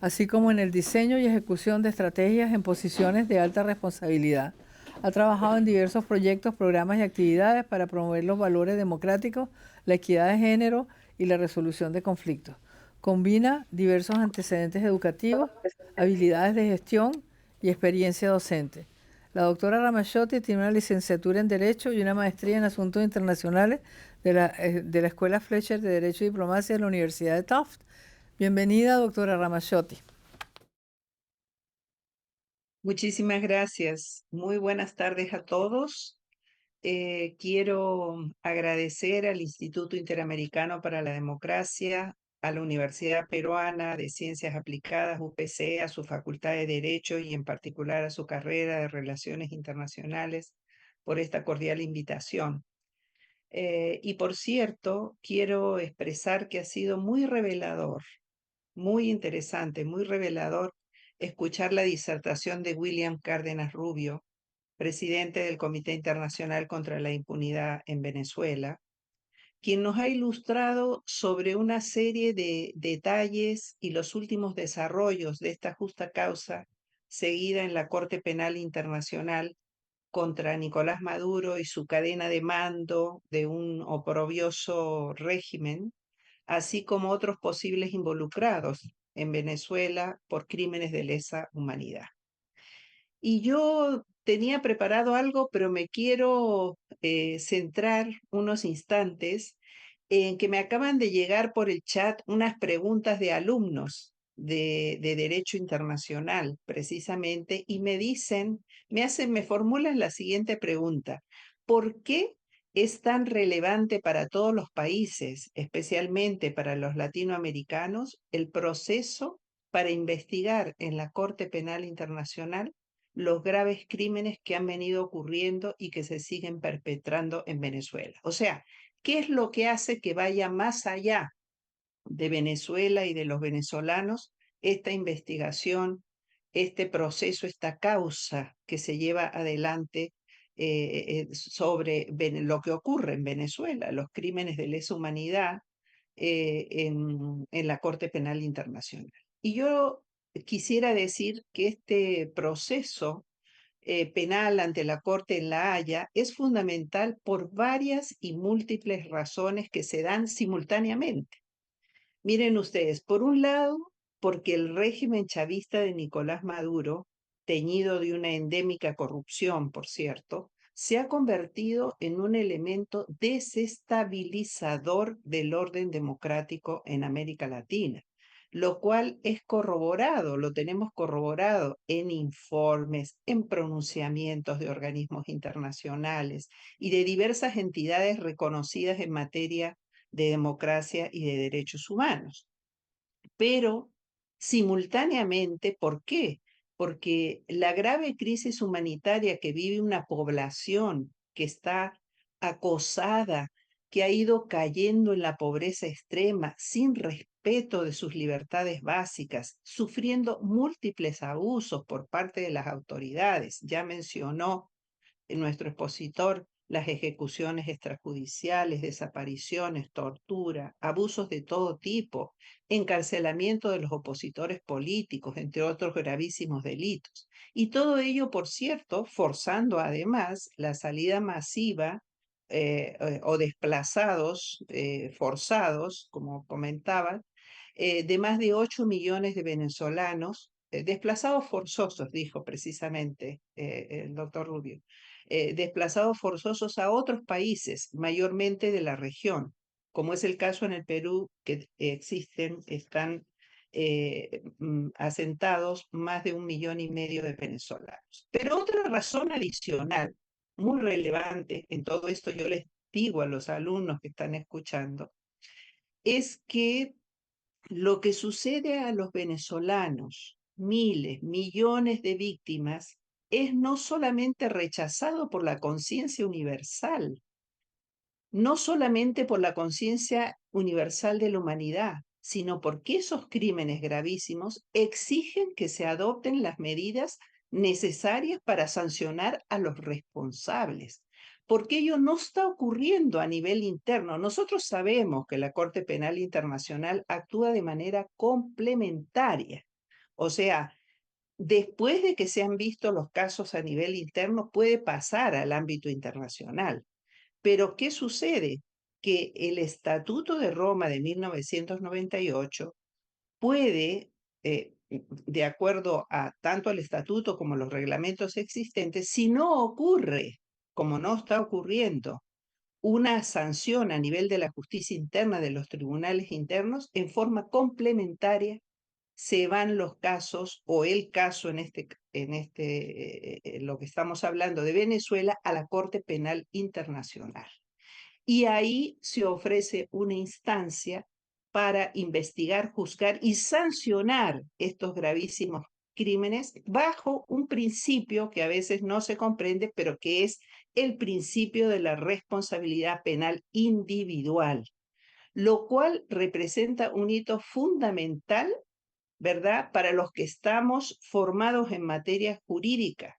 así como en el diseño y ejecución de estrategias en posiciones de alta responsabilidad. Ha trabajado en diversos proyectos, programas y actividades para promover los valores democráticos, la equidad de género y la resolución de conflictos. Combina diversos antecedentes educativos, habilidades de gestión y experiencia docente. La doctora Ramazzotti tiene una licenciatura en Derecho y una maestría en Asuntos Internacionales de la Escuela Fletcher de Derecho y Diplomacia de la Universidad de Tufts. Bienvenida, doctora Ramazzotti. Muchísimas gracias. Muy buenas tardes a todos. Quiero agradecer al Instituto Interamericano para la Democracia, a la Universidad Peruana de Ciencias Aplicadas, UPC, a su Facultad de Derecho y en particular a su carrera de Relaciones Internacionales por esta cordial invitación. Y por cierto, quiero expresar que ha sido muy revelador, muy interesante, muy revelador escuchar la disertación de William Cárdenas Rubio, presidente del Comité Internacional contra la Impunidad en Venezuela, quien nos ha ilustrado sobre una serie de detalles y los últimos desarrollos de esta justa causa seguida en la Corte Penal Internacional contra Nicolás Maduro y su cadena de mando de un oprobioso régimen, así como otros posibles involucrados en Venezuela por crímenes de lesa humanidad. Y yo tenía preparado algo, pero me quiero centrar unos instantes en que me acaban de llegar por el chat unas preguntas de alumnos de Derecho Internacional, precisamente, y me dicen, me formulan la siguiente pregunta: ¿por qué es tan relevante para todos los países, especialmente para los latinoamericanos, el proceso para investigar en la Corte Penal Internacional los graves crímenes que han venido ocurriendo y que se siguen perpetrando en Venezuela? O sea, ¿qué es lo que hace que vaya más allá de Venezuela y de los venezolanos esta investigación, este proceso, esta causa que se lleva adelante sobre lo que ocurre en Venezuela, los crímenes de lesa humanidad en la Corte Penal Internacional? Y yo quisiera decir que este proceso penal ante la Corte en La Haya es fundamental por varias y múltiples razones que se dan simultáneamente. Miren ustedes, por un lado, porque el régimen chavista de Nicolás Maduro, teñido de una endémica corrupción, por cierto, se ha convertido en un elemento desestabilizador del orden democrático en América Latina, lo cual es corroborado, lo tenemos corroborado en informes, en pronunciamientos de organismos internacionales y de diversas entidades reconocidas en materia de democracia y de derechos humanos. Pero simultáneamente, ¿por qué? Porque la grave crisis humanitaria que vive una población que está acosada, que ha ido cayendo en la pobreza extrema, sin respeto de sus libertades básicas, sufriendo múltiples abusos por parte de las autoridades. Ya mencionó nuestro expositor las ejecuciones extrajudiciales, desapariciones, tortura, abusos de todo tipo, encarcelamiento de los opositores políticos, entre otros gravísimos delitos. Y todo ello, por cierto, forzando además la salida masiva o desplazados forzados, como comentaban, de más de 8 millones de venezolanos, desplazados forzosos, dijo precisamente el doctor Rubio, desplazados forzosos a otros países, mayormente de la región, como es el caso en el Perú, que están asentados más de 1,5 millones de venezolanos. Pero otra razón adicional, muy relevante en todo esto, yo les digo a los alumnos que están escuchando, es que lo que sucede a los venezolanos, miles, millones de víctimas, es no solamente rechazado por la conciencia universal, no solamente por la conciencia universal de la humanidad, sino porque esos crímenes gravísimos exigen que se adopten las medidas necesarias para sancionar a los responsables, porque ello no está ocurriendo a nivel interno. Nosotros sabemos que la Corte Penal Internacional actúa de manera complementaria, o sea, después de que se han visto los casos a nivel interno, puede pasar al ámbito internacional. Pero ¿qué sucede? Que el Estatuto de Roma de 1998 puede, de acuerdo a tanto el estatuto como los reglamentos existentes, si no ocurre, como no está ocurriendo, una sanción a nivel de la justicia interna de los tribunales internos, en forma complementaria se van los casos o el caso lo que estamos hablando de Venezuela, a la Corte Penal Internacional. Y ahí se ofrece una instancia para investigar, juzgar y sancionar estos gravísimos crímenes bajo un principio que a veces no se comprende, pero que es el principio de la responsabilidad penal individual, lo cual representa un hito fundamental, ¿verdad?, para los que estamos formados en materia jurídica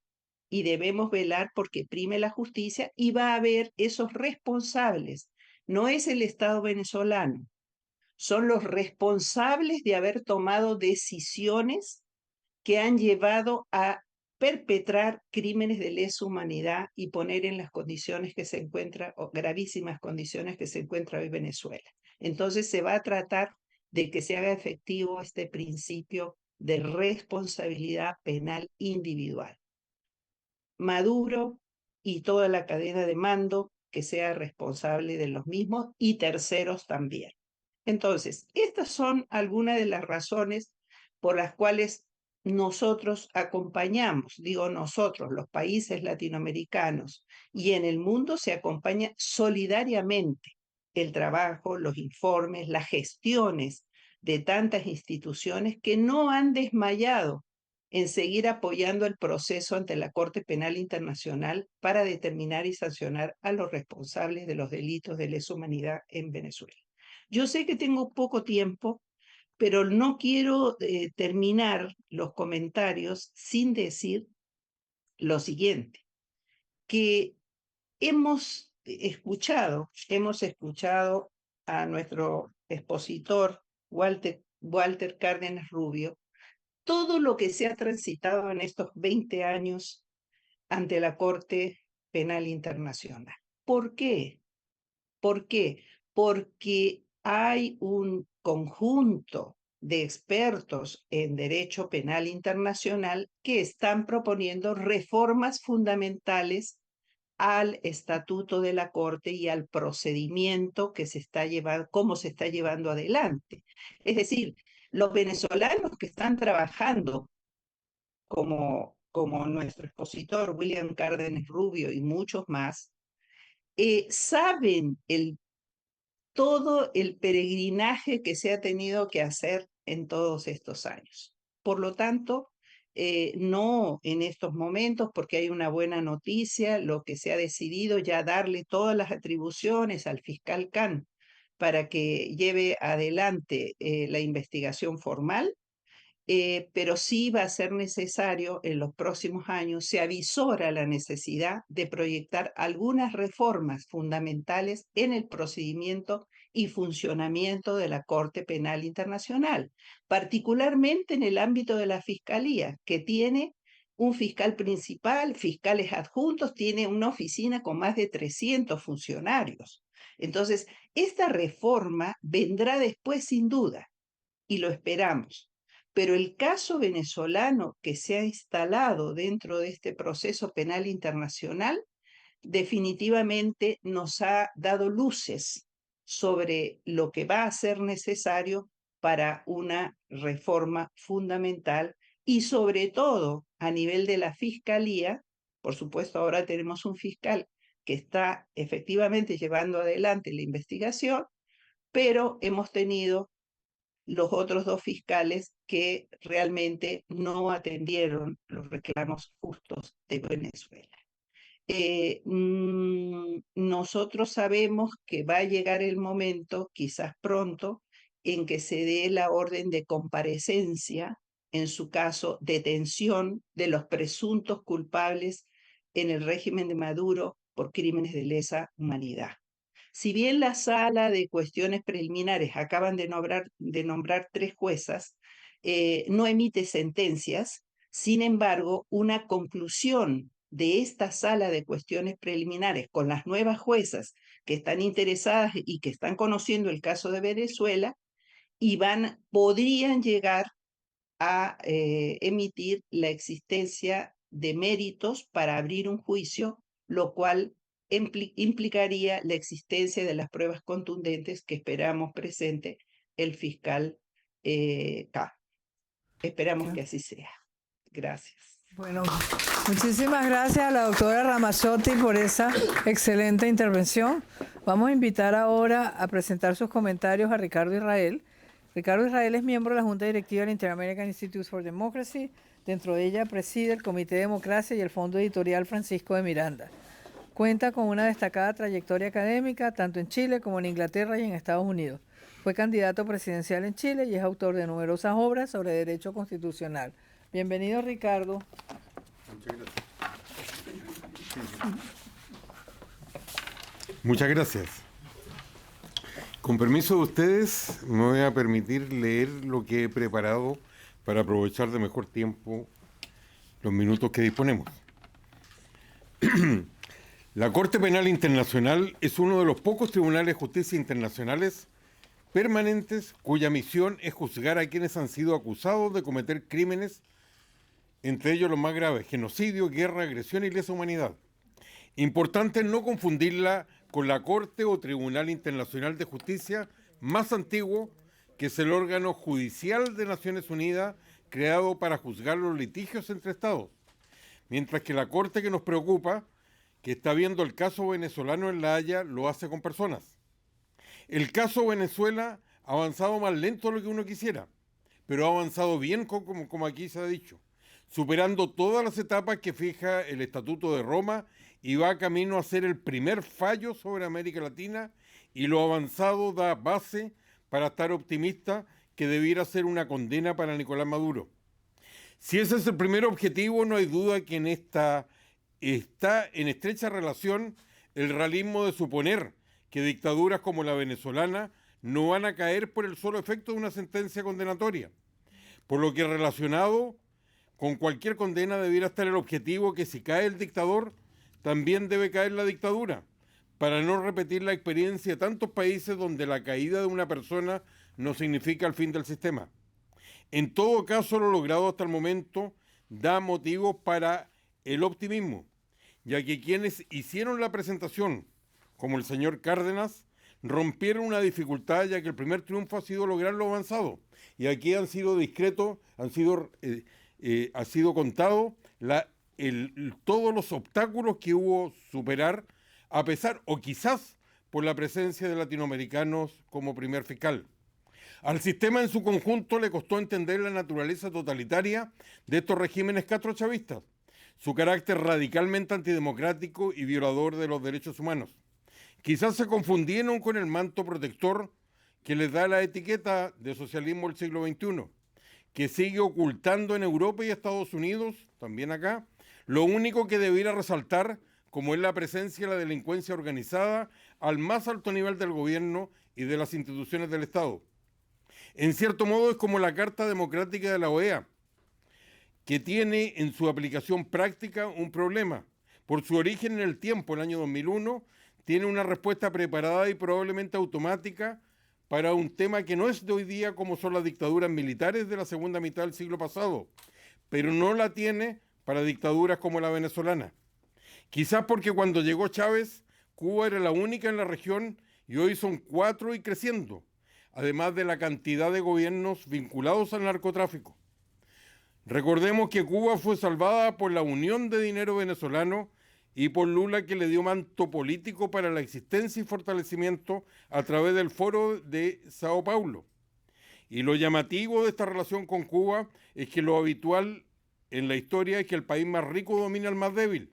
y debemos velar porque prime la justicia y va a haber esos responsables. No es el Estado venezolano, son los responsables de haber tomado decisiones que han llevado a perpetrar crímenes de lesa humanidad y poner en las condiciones que se encuentra, o gravísimas condiciones que se encuentra hoy Venezuela. Entonces se va a tratar de que se haga efectivo este principio de responsabilidad penal individual. Maduro y toda la cadena de mando que sea responsable de los mismos y terceros también. Entonces, estas son algunas de las razones por las cuales nosotros acompañamos, digo nosotros, los países latinoamericanos y en el mundo se acompaña solidariamente el trabajo, los informes, las gestiones de tantas instituciones que no han desmayado en seguir apoyando el proceso ante la Corte Penal Internacional para determinar y sancionar a los responsables de los delitos de lesa humanidad en Venezuela. Yo sé que tengo poco tiempo, pero no quiero terminar los comentarios sin decir lo siguiente, que hemos escuchado a nuestro expositor Walter Cárdenas Rubio, todo lo que se ha transitado en estos 20 años ante la Corte Penal Internacional. ¿Por qué? ¿Por qué? Porque hay un conjunto de expertos en derecho penal internacional que están proponiendo reformas fundamentales al estatuto de la Corte y al procedimiento que se está llevando, cómo se está llevando adelante. Es decir, los venezolanos que están trabajando como nuestro expositor William Cárdenas Rubio y muchos más, saben todo el peregrinaje que se ha tenido que hacer en todos estos años. Por lo tanto, no en estos momentos, porque hay una buena noticia, lo que se ha decidido ya darle todas las atribuciones al fiscal Khan para que lleve adelante la investigación formal, pero sí va a ser necesario en los próximos años, se avisora la necesidad de proyectar algunas reformas fundamentales en el procedimiento y funcionamiento de la Corte Penal Internacional, particularmente en el ámbito de la Fiscalía, que tiene un fiscal principal, fiscales adjuntos, tiene una oficina con más de 300 funcionarios. Entonces, esta reforma vendrá después sin duda, y lo esperamos. Pero el caso venezolano que se ha instalado dentro de este proceso penal internacional definitivamente nos ha dado luces sobre lo que va a ser necesario para una reforma fundamental y sobre todo a nivel de la Fiscalía. Por supuesto, ahora tenemos un fiscal que está efectivamente llevando adelante la investigación, pero hemos tenido los otros dos fiscales que realmente no atendieron los reclamos justos de Venezuela. Nosotros sabemos que va a llegar el momento, quizás pronto, en que se dé la orden de comparecencia, en su caso, detención de los presuntos culpables en el régimen de Maduro por crímenes de lesa humanidad. Si bien la sala de cuestiones preliminares acaban de nombrar 3 juezas, no emite sentencias, sin embargo, una conclusión de esta sala de cuestiones preliminares con las nuevas juezas que están interesadas y que están conociendo el caso de Venezuela y podrían llegar a emitir la existencia de méritos para abrir un juicio, lo cual implicaría la existencia de las pruebas contundentes que esperamos presente el fiscal K. Esperamos que así sea. Gracias. Bueno, muchísimas gracias a la doctora Ramazzotti por esa excelente intervención. Vamos a invitar ahora a presentar sus comentarios a Ricardo Israel. Ricardo Israel es miembro de la Junta Directiva del Inter-American Institute for Democracy, Dentro de ella preside el Comité de Democracia y el Fondo Editorial Francisco de Miranda. Cuenta con una destacada trayectoria académica tanto en Chile como en Inglaterra y en Estados Unidos. Fue candidato presidencial en Chile y es autor de numerosas obras sobre derecho constitucional. Bienvenido, Ricardo. Muchas gracias. Muchas gracias. Con permiso de ustedes, me voy a permitir leer lo que he preparado para aprovechar de mejor tiempo los minutos que disponemos. La Corte Penal Internacional es uno de los pocos tribunales de justicia internacionales permanentes cuya misión es juzgar a quienes han sido acusados de cometer crímenes, entre ellos los más graves: genocidio, guerra, agresión y lesa humanidad. Importante no confundirla con la Corte o Tribunal Internacional de Justicia más antiguo, que es el órgano judicial de Naciones Unidas creado para juzgar los litigios entre Estados. Mientras que la Corte que nos preocupa, que está viendo el caso venezolano en La Haya, lo hace con personas. El caso Venezuela ha avanzado más lento de lo que uno quisiera, pero ha avanzado bien, como aquí se ha dicho, superando todas las etapas que fija el Estatuto de Roma y va camino a ser el primer fallo sobre América Latina, y lo avanzado da base para estar optimista que debiera ser una condena para Nicolás Maduro. Si ese es el primer objetivo, no hay duda que está en estrecha relación el realismo de suponer que dictaduras como la venezolana no van a caer por el solo efecto de una sentencia condenatoria, por lo que relacionado con cualquier condena debiera estar el objetivo que si cae el dictador, también debe caer la dictadura, para no repetir la experiencia de tantos países donde la caída de una persona no significa el fin del sistema. En todo caso, lo logrado hasta el momento da motivos para el optimismo, ya que quienes hicieron la presentación, como el señor Cárdenas, rompieron una dificultad, ya que el primer triunfo ha sido lograr lo avanzado, y aquí han sido discretos, ha sido contado todos los obstáculos que hubo superar, a pesar o quizás por la presencia de latinoamericanos como primer fiscal. Al sistema en su conjunto le costó entender la naturaleza totalitaria de estos regímenes castrochavistas, su carácter radicalmente antidemocrático y violador de los derechos humanos. Quizás se confundieron con el manto protector que les da la etiqueta de socialismo del siglo XXI, que sigue ocultando en Europa y Estados Unidos, también acá, lo único que debiera resaltar, como es la presencia de la delincuencia organizada al más alto nivel del gobierno y de las instituciones del Estado. En cierto modo es como la Carta Democrática de la OEA, que tiene en su aplicación práctica un problema. Por su origen en el tiempo, el año 2001, tiene una respuesta preparada y probablemente automática para un tema que no es de hoy día, como son las dictaduras militares de la segunda mitad del siglo pasado, pero no la tiene para dictaduras como la venezolana. Quizás porque cuando llegó Chávez, Cuba era la única en la región y hoy son 4 y creciendo, además de la cantidad de gobiernos vinculados al narcotráfico. Recordemos que Cuba fue salvada por la unión de dinero venezolano y por Lula, que le dio manto político para la existencia y fortalecimiento a través del Foro de Sao Paulo. Y lo llamativo de esta relación con Cuba es que lo habitual en la historia es que el país más rico domina al más débil,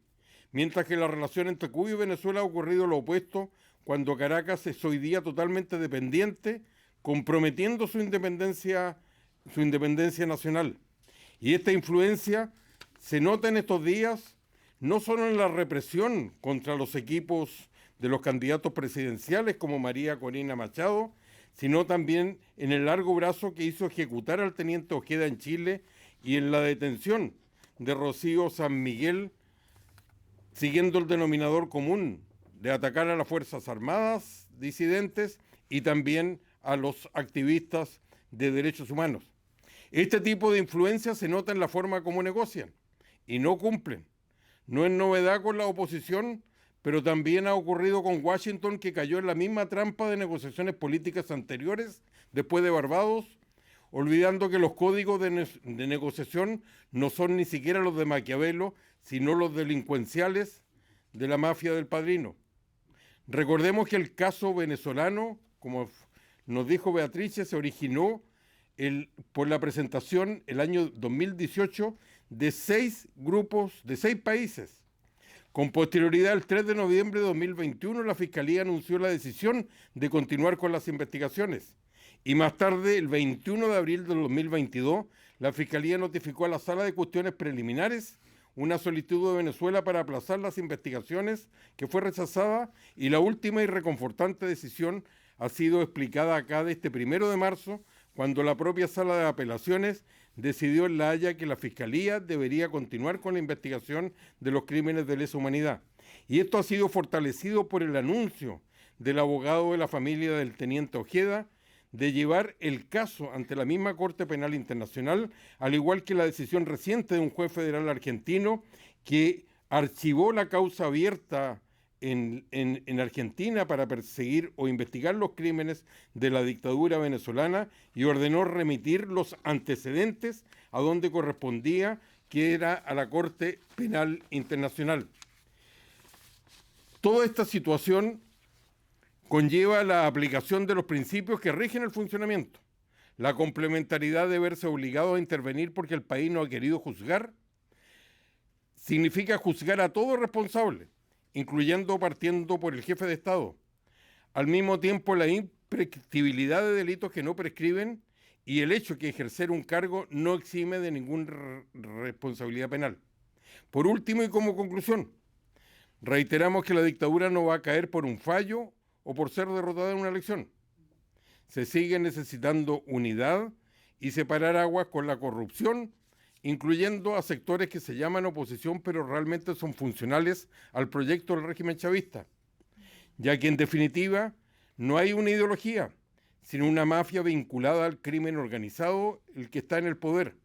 mientras que la relación entre Cuba y Venezuela ha ocurrido lo opuesto, cuando Caracas es hoy día totalmente dependiente, comprometiendo su independencia nacional. Y esta influencia se nota en estos días, no solo en la represión contra los equipos de los candidatos presidenciales como María Corina Machado, sino también en el largo brazo que hizo ejecutar al teniente Ojeda en Chile y en la detención de Rocío San Miguel, siguiendo el denominador común de atacar a las Fuerzas Armadas disidentes y también a los activistas de derechos humanos. Este tipo de influencia se nota en la forma como negocian y no cumplen. No es novedad con la oposición, pero también ha ocurrido con Washington, que cayó en la misma trampa de negociaciones políticas anteriores después de Barbados, olvidando que los códigos de negociación no son ni siquiera los de Maquiavelo, sino los delincuenciales de la mafia del Padrino. Recordemos que el caso venezolano, como nos dijo Beatrice, se originó por la presentación el año 2018 de 6 grupos de 6 países. Con posterioridad, el 3 de noviembre de 2021, la Fiscalía anunció la decisión de continuar con las investigaciones. Y más tarde, el 21 de abril de 2022, la Fiscalía notificó a la Sala de Cuestiones Preliminares una solicitud de Venezuela para aplazar las investigaciones, que fue rechazada, y la última y reconfortante decisión ha sido explicada acá de este 1 de marzo, cuando la propia Sala de Apelaciones decidió en La Haya que la Fiscalía debería continuar con la investigación de los crímenes de lesa humanidad. Y esto ha sido fortalecido por el anuncio del abogado de la familia del teniente Ojeda de llevar el caso ante la misma Corte Penal Internacional, al igual que la decisión reciente de un juez federal argentino que archivó la causa abierta en Argentina para perseguir o investigar los crímenes de la dictadura venezolana y ordenó remitir los antecedentes a donde correspondía, que era a la Corte Penal Internacional. Toda esta situación conlleva la aplicación de los principios que rigen el funcionamiento, la complementariedad de verse obligado a intervenir porque el país no ha querido juzgar, significa juzgar a todo responsable, incluyendo partiendo por el jefe de Estado. Al mismo tiempo, la imprescriptibilidad de delitos que no prescriben y el hecho que ejercer un cargo no exime de ninguna responsabilidad penal. Por último y como conclusión, reiteramos que la dictadura no va a caer por un fallo o por ser derrotada en una elección. Se sigue necesitando unidad y separar aguas con la corrupción, incluyendo a sectores que se llaman oposición, pero realmente son funcionales al proyecto del régimen chavista, ya que en definitiva no hay una ideología, sino una mafia vinculada al crimen organizado, el que está en el poder,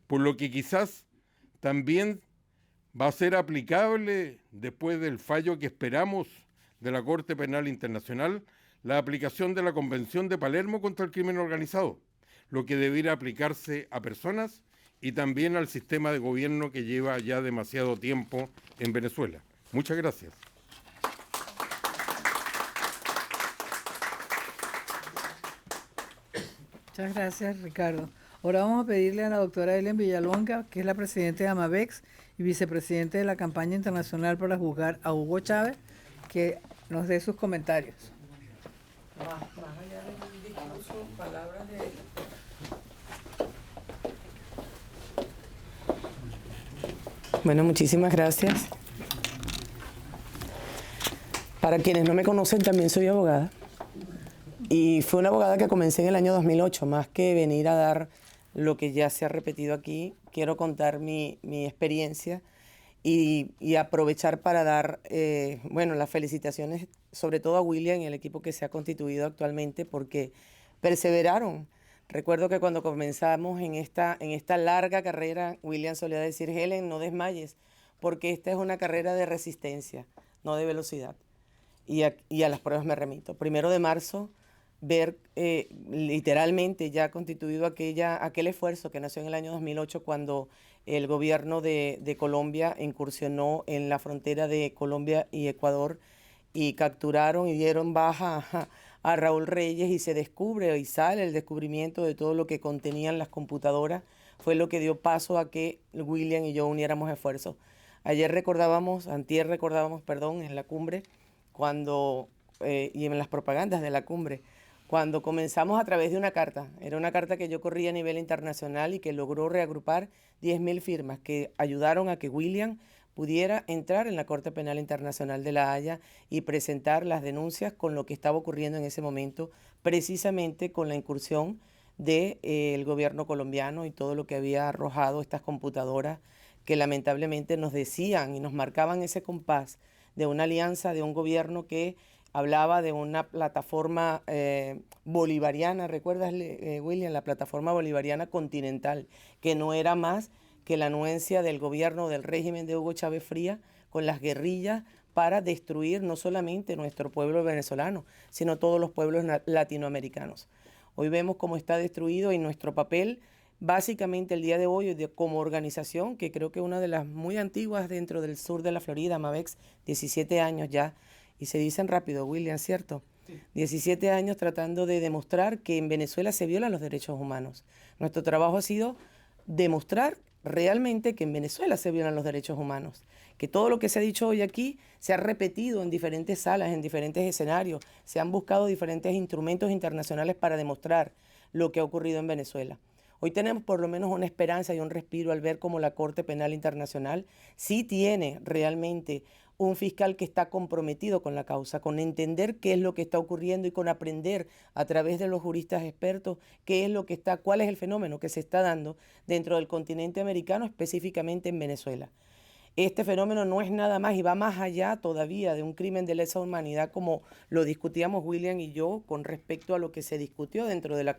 por lo que quizás también va a ser aplicable, después del fallo que esperamos de la Corte Penal Internacional, la aplicación de la Convención de Palermo contra el crimen organizado, lo que debiera aplicarse a personas y también al sistema de gobierno que lleva ya demasiado tiempo en Venezuela. Muchas gracias. Muchas gracias, Ricardo. Ahora vamos a pedirle a la doctora Ellen Villalonga, que es la presidenta de Amavex y vicepresidente de la campaña internacional para juzgar a Hugo Chávez, que nos dé sus comentarios. Más allá del discurso, palabras de... Bueno, muchísimas gracias. Para quienes no me conocen, también soy abogada. Y fue una abogada que comencé en el año 2008. Más que venir a dar lo que ya se ha repetido aquí, quiero contar mi experiencia y aprovechar para dar, bueno, las felicitaciones sobre todo a William y el equipo que se ha constituido actualmente, porque perseveraron. Recuerdo que cuando comenzamos en esta larga carrera, William solía decir: Helen, no desmayes, porque esta es una carrera de resistencia, no de velocidad. Y a las pruebas me remito. 1 de marzo, ver literalmente ya constituido aquel esfuerzo que nació en el año 2008, cuando el gobierno de Colombia incursionó en la frontera de Colombia y Ecuador y capturaron y dieron baja a Raúl Reyes, y se descubre y sale el descubrimiento de todo lo que contenían las computadoras, fue lo que dio paso a que William y yo uniéramos esfuerzos. Antier recordábamos, en la cumbre, y en las propagandas de la cumbre, cuando comenzamos a través de una carta. Era una carta que yo corría a nivel internacional y que logró reagrupar 10.000 firmas que ayudaron a que William pudiera entrar en la Corte Penal Internacional de La Haya y presentar las denuncias con lo que estaba ocurriendo en ese momento, precisamente con la incursión del gobierno colombiano y todo lo que había arrojado estas computadoras que lamentablemente nos decían y nos marcaban ese compás de una alianza, de un gobierno que hablaba de una plataforma bolivariana. ¿Recuerdas, William? La plataforma bolivariana continental, que no era más que la anuencia del gobierno del régimen de Hugo Chávez Frías con las guerrillas para destruir no solamente nuestro pueblo venezolano, sino todos los pueblos latinoamericanos. Hoy vemos cómo está destruido, y nuestro papel, básicamente el día de hoy, como organización, que creo que una de las muy antiguas dentro del sur de la Florida, Amavex, 17 años ya, y se dicen rápido, William, ¿cierto? Sí. 17 años tratando de demostrar que en Venezuela se violan los derechos humanos. Nuestro trabajo ha sido demostrar realmente que en Venezuela se violan los derechos humanos, que todo lo que se ha dicho hoy aquí se ha repetido en diferentes salas, en diferentes escenarios, se han buscado diferentes instrumentos internacionales para demostrar lo que ha ocurrido en Venezuela. Hoy tenemos por lo menos una esperanza y un respiro al ver cómo la Corte Penal Internacional sí tiene realmente un fiscal que está comprometido con la causa, con entender qué es lo que está ocurriendo y con aprender a través de los juristas expertos qué es lo que está, cuál es el fenómeno que se está dando dentro del continente americano, específicamente en Venezuela. Este fenómeno no es nada más y va más allá todavía de un crimen de lesa humanidad, como lo discutíamos William y yo con respecto a lo que se discutió dentro de la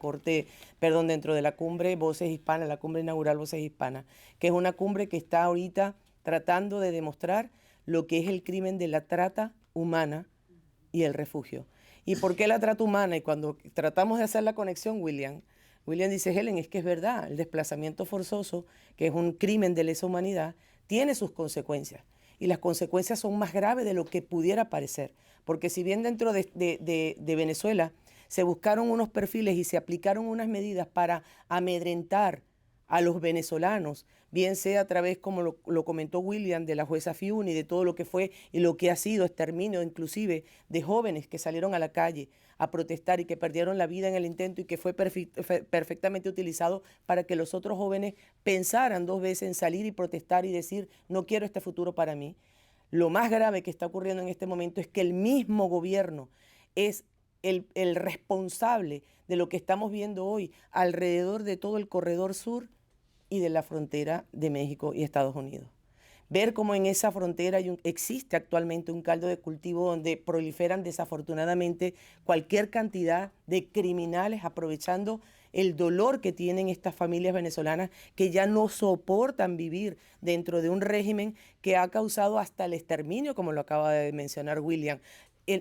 dentro de la cumbre Voces Hispanas, la cumbre inaugural Voces Hispanas, que es una cumbre que está ahorita tratando de demostrar lo que es el crimen de la trata humana y el refugio. ¿Y por qué la trata humana? Y cuando tratamos de hacer la conexión, William dice, Helen, es que es verdad, el desplazamiento forzoso, que es un crimen de lesa humanidad, tiene sus consecuencias. Y las consecuencias son más graves de lo que pudiera parecer. Porque si bien dentro de Venezuela se buscaron unos perfiles y se aplicaron unas medidas para amedrentar a los venezolanos, bien sea a través, como lo comentó William, de la jueza Fiuni, de todo lo que fue y lo que ha sido exterminio inclusive de jóvenes que salieron a la calle a protestar y que perdieron la vida en el intento y que fue perfectamente utilizado para que los otros jóvenes pensaran dos veces en salir y protestar y decir, no quiero este futuro para mí. Lo más grave que está ocurriendo en este momento es que el mismo gobierno es el responsable de lo que estamos viendo hoy alrededor de todo el corredor sur y de la frontera de México y Estados Unidos. Ver cómo en esa frontera existe actualmente un caldo de cultivo donde proliferan desafortunadamente cualquier cantidad de criminales aprovechando el dolor que tienen estas familias venezolanas que ya no soportan vivir dentro de un régimen que ha causado hasta el exterminio, como lo acaba de mencionar William,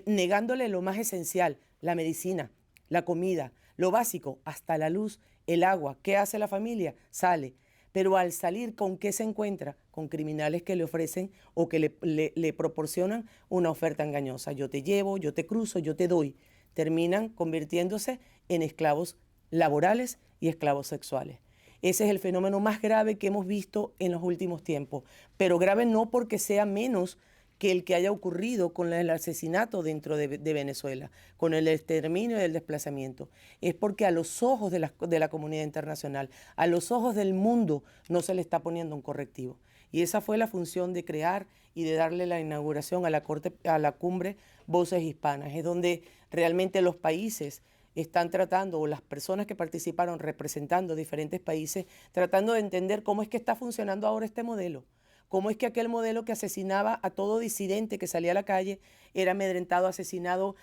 negándole lo más esencial, la medicina, la comida, lo básico, hasta la luz, el agua. ¿Qué hace la familia? Sale. Pero al salir, ¿con qué se encuentra? Con criminales que le ofrecen o que le proporcionan una oferta engañosa. Yo te llevo, yo te cruzo, yo te doy. Terminan convirtiéndose en esclavos laborales y esclavos sexuales. Ese es el fenómeno más grave que hemos visto en los últimos tiempos. Pero grave no porque sea menos que el que haya ocurrido con el asesinato dentro de Venezuela, con el exterminio y el desplazamiento. Es porque a los ojos de la comunidad internacional, a los ojos del mundo, no se le está poniendo un correctivo. Y esa fue la función de crear y de darle la inauguración a la cumbre Voces Hispanas. Es donde realmente los países están tratando, o las personas que participaron representando diferentes países, tratando de entender cómo es que está funcionando ahora este modelo. Cómo es que aquel modelo que asesinaba a todo disidente que salía a la calle era amedrentado, asesinado,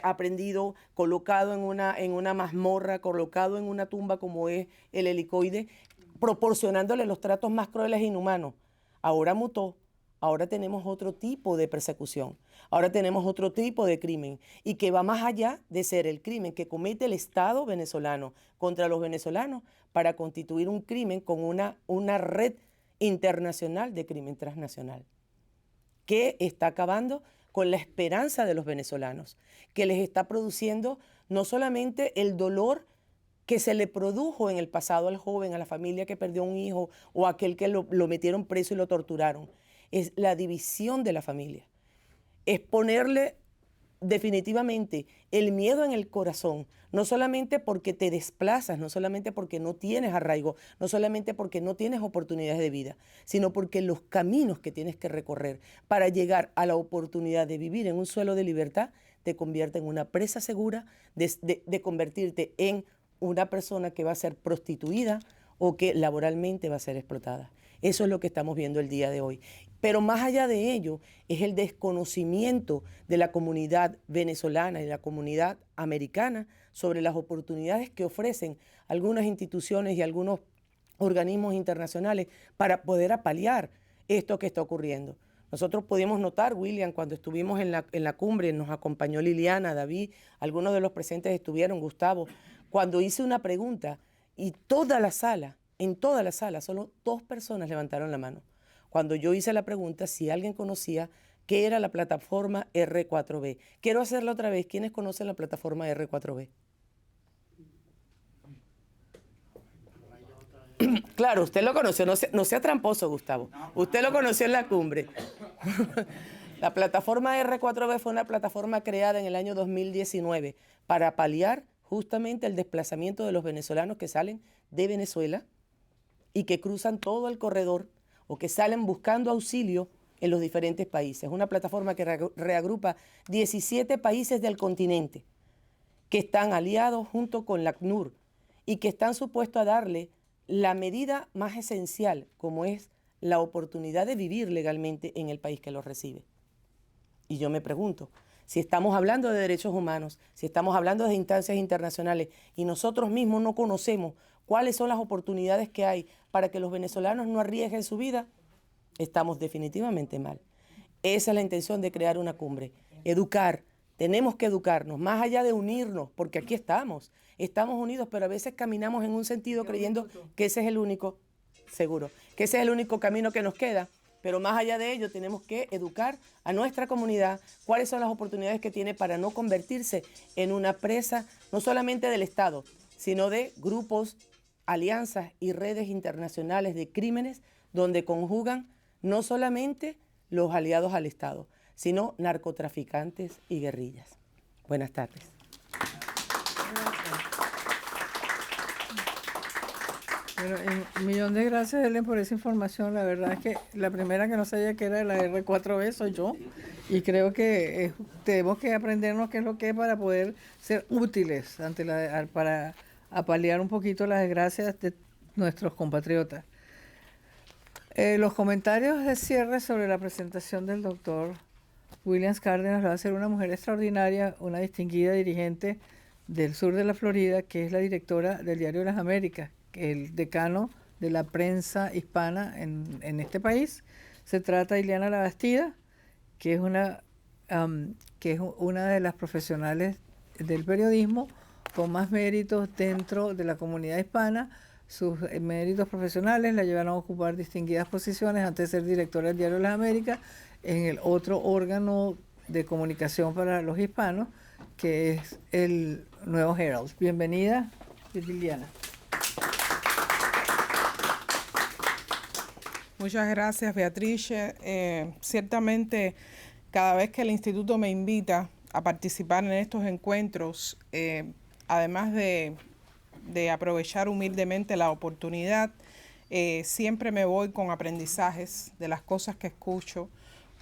aprendido, colocado en una mazmorra, colocado en una tumba como es el helicoide, proporcionándole los tratos más crueles e inhumanos. Ahora mutó, ahora tenemos otro tipo de persecución, ahora tenemos otro tipo de crimen y que va más allá de ser el crimen que comete el Estado venezolano contra los venezolanos para constituir un crimen con una red internacional de crimen transnacional, que está acabando con la esperanza de los venezolanos, que les está produciendo no solamente el dolor que se le produjo en el pasado al joven, a la familia que perdió un hijo o a aquel que lo metieron preso y lo torturaron, es la división de la familia, es ponerle definitivamente el miedo en el corazón, no solamente porque te desplazas, no solamente porque no tienes arraigo, no solamente porque no tienes oportunidades de vida, sino porque los caminos que tienes que recorrer para llegar a la oportunidad de vivir en un suelo de libertad te convierte en una presa segura, de convertirte en una persona que va a ser prostituida o que laboralmente va a ser explotada. Eso es lo que estamos viendo el día de hoy. Pero más allá de ello, es el desconocimiento de la comunidad venezolana y la comunidad americana sobre las oportunidades que ofrecen algunas instituciones y algunos organismos internacionales para poder apalear esto que está ocurriendo. Nosotros pudimos notar, William, cuando estuvimos en la cumbre, nos acompañó Liliana, David, algunos de los presentes estuvieron, Gustavo, cuando hice una pregunta y en toda la sala, solo 2 personas levantaron la mano. Cuando yo hice la pregunta si alguien conocía qué era la plataforma R4B. Quiero hacerla otra vez. ¿Quiénes conocen la plataforma R4B? Claro, usted lo conoció, no sea tramposo, Gustavo. Usted lo conoció en la cumbre. La plataforma R4B fue una plataforma creada en el año 2019 para paliar justamente el desplazamiento de los venezolanos que salen de Venezuela y que cruzan todo el corredor o que salen buscando auxilio en los diferentes países. Una plataforma que reagrupa 17 países del continente que están aliados junto con la ACNUR y que están supuestos a darle la medida más esencial, como es la oportunidad de vivir legalmente en el país que los recibe. Y yo me pregunto, si estamos hablando de derechos humanos, si estamos hablando de instancias internacionales y nosotros mismos no conocemos cuáles son las oportunidades que hay para que los venezolanos no arriesguen su vida, estamos definitivamente mal. Esa es la intención de crear una cumbre, educar. Tenemos que educarnos, más allá de unirnos, porque aquí estamos unidos, pero a veces caminamos en un sentido creyendo que ese es el único, seguro, que ese es el único camino que nos queda, pero más allá de ello tenemos que educar a nuestra comunidad cuáles son las oportunidades que tiene para no convertirse en una presa, no solamente del Estado, sino de grupos, alianzas y redes internacionales de crímenes donde conjugan no solamente los aliados al Estado, sino narcotraficantes y guerrillas. Buenas tardes. Bueno, un millón de gracias, Helen, por esa información. La verdad es que la primera que no sabía que era la R4B soy yo. Y creo que tenemos que aprendernos qué es lo que es para poder ser útiles para paliar un poquito las desgracias de nuestros compatriotas. Los comentarios de cierre sobre la presentación del doctor Williams Cárdenas lo va a hacer una mujer extraordinaria, una distinguida dirigente del sur de la Florida, que es la directora del Diario de las Américas, el decano de la prensa hispana en este país. Se trata de Ileana Labastida, que es una de las profesionales del periodismo con más méritos dentro de la comunidad hispana. Sus méritos profesionales la llevaron a ocupar distinguidas posiciones antes de ser directora del Diario de las Américas en el otro órgano de comunicación para los hispanos, que es el Nuevo Herald. Bienvenida, Liliana. Muchas gracias, Beatriz. Ciertamente, cada vez que el instituto me invita a participar en estos encuentros, además de aprovechar humildemente la oportunidad, siempre me voy con aprendizajes de las cosas que escucho,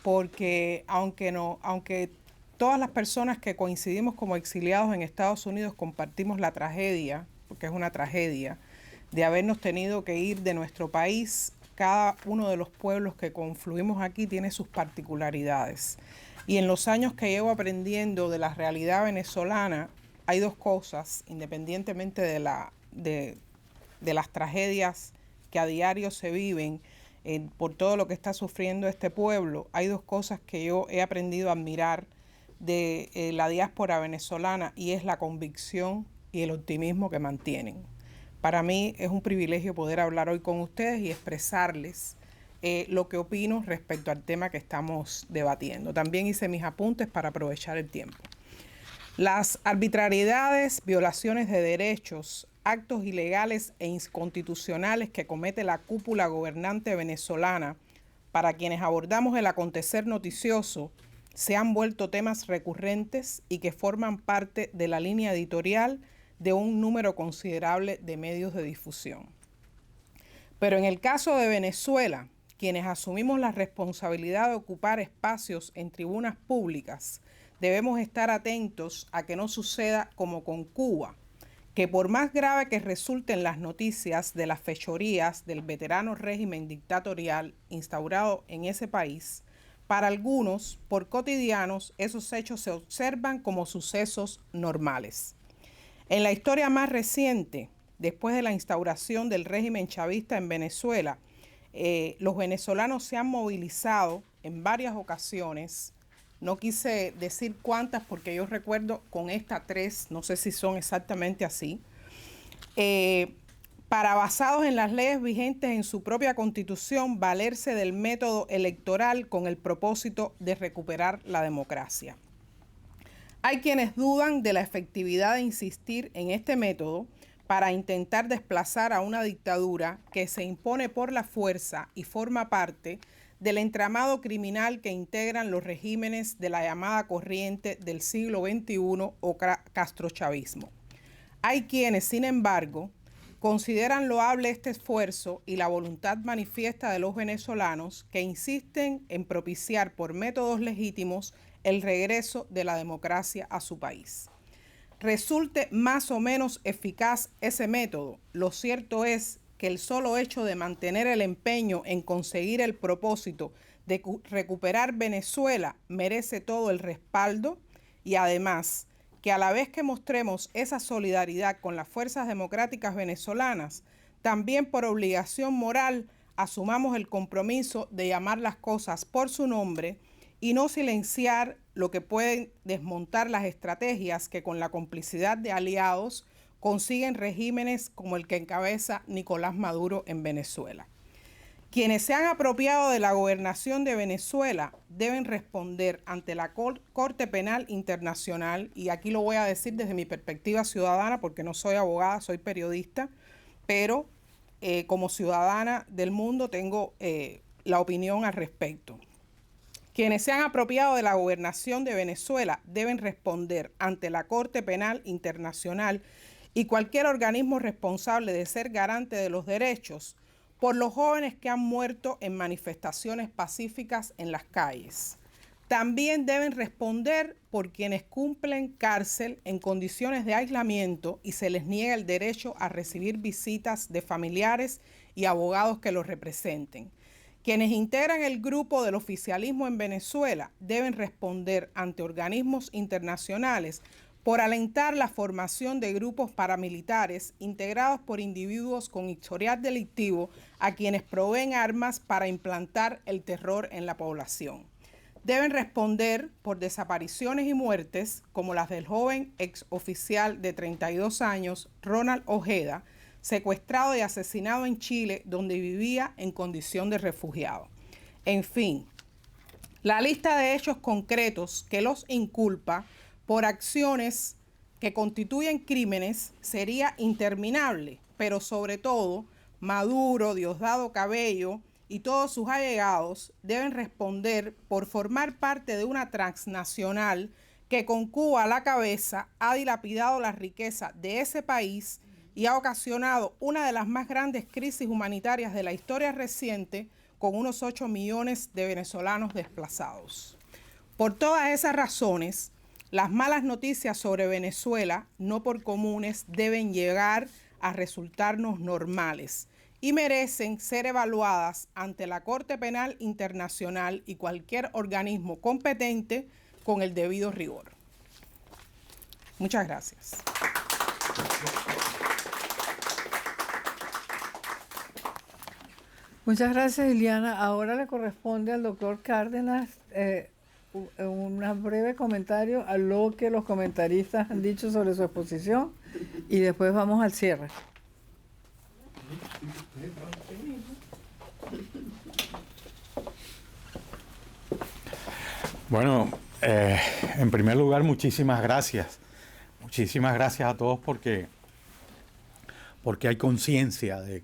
porque aunque todas las personas que coincidimos como exiliados en Estados Unidos compartimos la tragedia, porque es una tragedia, de habernos tenido que ir de nuestro país, cada uno de los pueblos que confluimos aquí tiene sus particularidades. Y en los años que llevo aprendiendo de la realidad venezolana, hay dos cosas, independientemente de las tragedias que a diario se viven por todo lo que está sufriendo este pueblo, hay dos cosas que yo he aprendido a admirar de la diáspora venezolana, y es la convicción y el optimismo que mantienen. Para mí es un privilegio poder hablar hoy con ustedes y expresarles lo que opino respecto al tema que estamos debatiendo. También hice mis apuntes para aprovechar el tiempo. Las arbitrariedades, violaciones de derechos, actos ilegales e inconstitucionales que comete la cúpula gobernante venezolana, para quienes abordamos el acontecer noticioso, se han vuelto temas recurrentes y que forman parte de la línea editorial de un número considerable de medios de difusión. Pero en el caso de Venezuela, quienes asumimos la responsabilidad de ocupar espacios en tribunas públicas, debemos estar atentos a que no suceda como con Cuba, que por más grave que resulten las noticias de las fechorías del veterano régimen dictatorial instaurado en ese país, para algunos, por cotidianos, esos hechos se observan como sucesos normales. En la historia más reciente, después de la instauración del régimen chavista en Venezuela, los venezolanos se han movilizado en varias ocasiones. No quise decir cuántas porque yo recuerdo con estas 3, no sé si son exactamente así, para, basados en las leyes vigentes en su propia constitución, valerse del método electoral con el propósito de recuperar la democracia. Hay quienes dudan de la efectividad de insistir en este método para intentar desplazar a una dictadura que se impone por la fuerza y forma parte del entramado criminal que integran los regímenes de la llamada corriente del siglo XXI o castrochavismo. Hay quienes, sin embargo, consideran loable este esfuerzo y la voluntad manifiesta de los venezolanos que insisten en propiciar por métodos legítimos el regreso de la democracia a su país. Resulte más o menos eficaz ese método, lo cierto es que el solo hecho de mantener el empeño en conseguir el propósito de recuperar Venezuela merece todo el respaldo y además que a la vez que mostremos esa solidaridad con las fuerzas democráticas venezolanas, también por obligación moral asumamos el compromiso de llamar las cosas por su nombre y no silenciar lo que pueden desmontar las estrategias que con la complicidad de aliados consiguen regímenes como el que encabeza Nicolás Maduro en Venezuela. Quienes se han apropiado de la gobernación de Venezuela deben responder ante la Corte Penal Internacional, y aquí lo voy a decir desde mi perspectiva ciudadana porque no soy abogada, soy periodista, pero como ciudadana del mundo tengo la opinión al respecto. Quienes se han apropiado de la gobernación de Venezuela deben responder ante la Corte Penal Internacional y cualquier organismo responsable de ser garante de los derechos por los jóvenes que han muerto en manifestaciones pacíficas en las calles. También deben responder por quienes cumplen cárcel en condiciones de aislamiento y se les niega el derecho a recibir visitas de familiares y abogados que los representen. Quienes integran el grupo del oficialismo en Venezuela deben responder ante organismos internacionales por alentar la formación de grupos paramilitares integrados por individuos con historial delictivo a quienes proveen armas para implantar el terror en la población. Deben responder por desapariciones y muertes como las del joven exoficial de 32 años, Ronald Ojeda, secuestrado y asesinado en Chile, donde vivía en condición de refugiado. En fin, la lista de hechos concretos que los inculpa por acciones que constituyen crímenes sería interminable, pero sobre todo Maduro, Diosdado Cabello y todos sus allegados deben responder por formar parte de una transnacional que con Cuba a la cabeza ha dilapidado la riqueza de ese país y ha ocasionado una de las más grandes crisis humanitarias de la historia reciente, con unos 8 millones de venezolanos desplazados. Por todas esas razones, las malas noticias sobre Venezuela, no por comunes, deben llegar a resultarnos normales y merecen ser evaluadas ante la Corte Penal Internacional y cualquier organismo competente con el debido rigor. Muchas gracias. Muchas gracias, Iliana. Ahora le corresponde al doctor Cárdenas un breve comentario a lo que los comentaristas han dicho sobre su exposición y después vamos al cierre. Bueno, en primer lugar, muchísimas gracias. Muchísimas gracias a todos porque hay conciencia de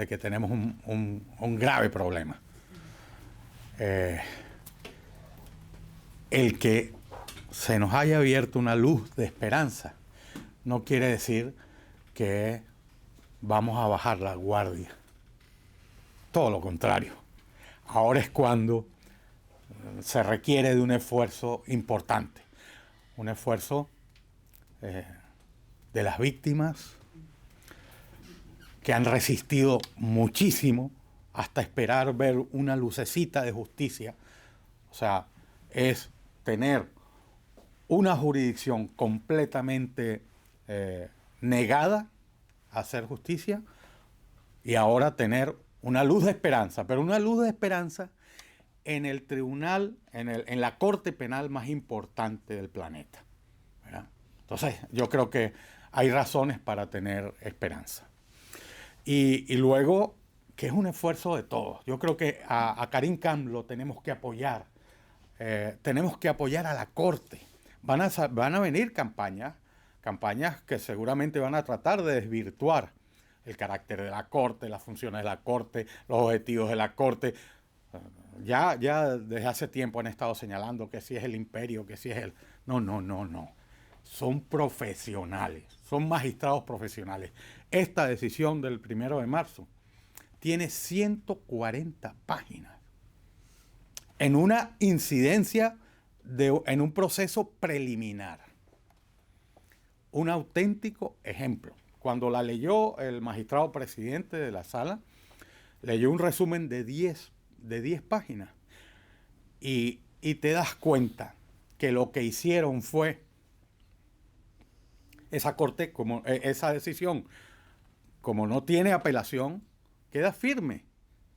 que tenemos un grave problema. El que se nos haya abierto una luz de esperanza no quiere decir que vamos a bajar la guardia. Todo lo contrario. Ahora es cuando se requiere de un esfuerzo importante, un esfuerzo de las víctimas que han resistido muchísimo hasta esperar ver una lucecita de justicia. O sea, es tener una jurisdicción completamente negada a hacer justicia y ahora tener una luz de esperanza, pero una luz de esperanza en el tribunal, en la corte penal más importante del planeta, ¿verdad? Entonces, yo creo que hay razones para tener esperanza. Y luego, que es un esfuerzo de todos. Yo creo que a Karim Khan lo tenemos que apoyar. Tenemos que apoyar a la Corte. Van a venir campañas campañas que seguramente van a tratar de desvirtuar el carácter de la Corte, las funciones de la Corte, los objetivos de la Corte. Ya desde hace tiempo han estado señalando que si es el imperio, que si es el... No. Son profesionales, son magistrados profesionales. Esta decisión del 1 de marzo tiene 140 páginas en una incidencia, en un proceso preliminar. Un auténtico ejemplo. Cuando la leyó el magistrado presidente de la sala, leyó un resumen de 10 páginas y te das cuenta que lo que hicieron fue esa corte, esa decisión, como no tiene apelación, queda firme.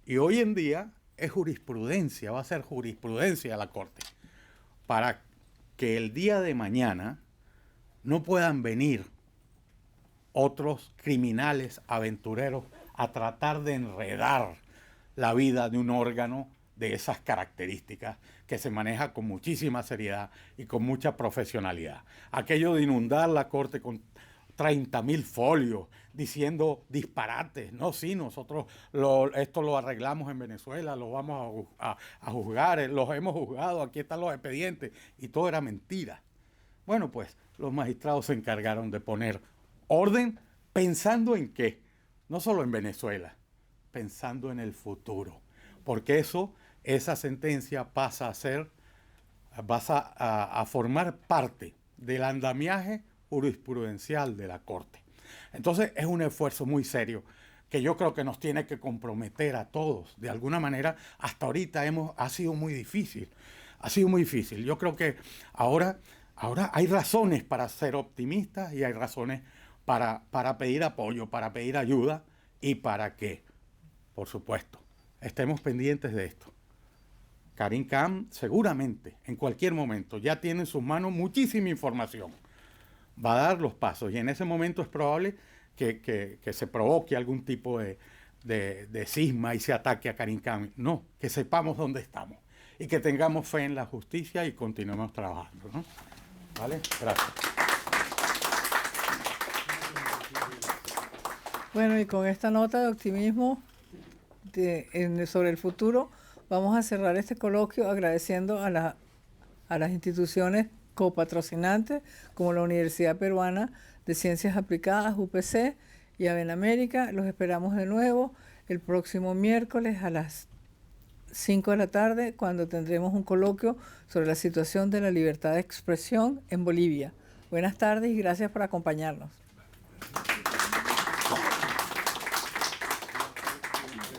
Y hoy en día es jurisprudencia, va a ser jurisprudencia a la Corte, para que el día de mañana no puedan venir otros criminales aventureros a tratar de enredar la vida de un órgano de esas características que se maneja con muchísima seriedad y con mucha profesionalidad. Aquello de inundar la Corte con 30.000 folios diciendo disparates. No, sí, nosotros esto lo arreglamos en Venezuela, lo vamos a juzgar, los hemos juzgado, aquí están los expedientes, y todo era mentira. Bueno, pues los magistrados se encargaron de poner orden pensando en qué, no solo en Venezuela, pensando en el futuro, porque esa sentencia pasa a formar parte del andamiaje jurisprudencial de la Corte. Entonces es un esfuerzo muy serio que yo creo que nos tiene que comprometer a todos. De alguna manera, hasta ahorita ha sido muy difícil. Ha sido muy difícil. Yo creo que ahora hay razones para ser optimistas y hay razones para pedir apoyo, para pedir ayuda y para que, por supuesto, estemos pendientes de esto. Karim Khan seguramente, en cualquier momento, ya tiene en sus manos muchísima información. Va a dar los pasos y en ese momento es probable que se provoque algún tipo de cisma y se ataque a Karim Khan. No, que sepamos dónde estamos y que tengamos fe en la justicia y continuemos trabajando, ¿no? ¿Vale? Gracias. Bueno, y con esta nota de optimismo sobre el futuro, vamos a cerrar este coloquio agradeciendo a las instituciones copatrocinantes como la Universidad Peruana de Ciencias Aplicadas, UPC, y a Benamérica. Los esperamos de nuevo el próximo miércoles a las 5 de la tarde, cuando tendremos un coloquio sobre la situación de la libertad de expresión en Bolivia. Buenas tardes y gracias por acompañarnos.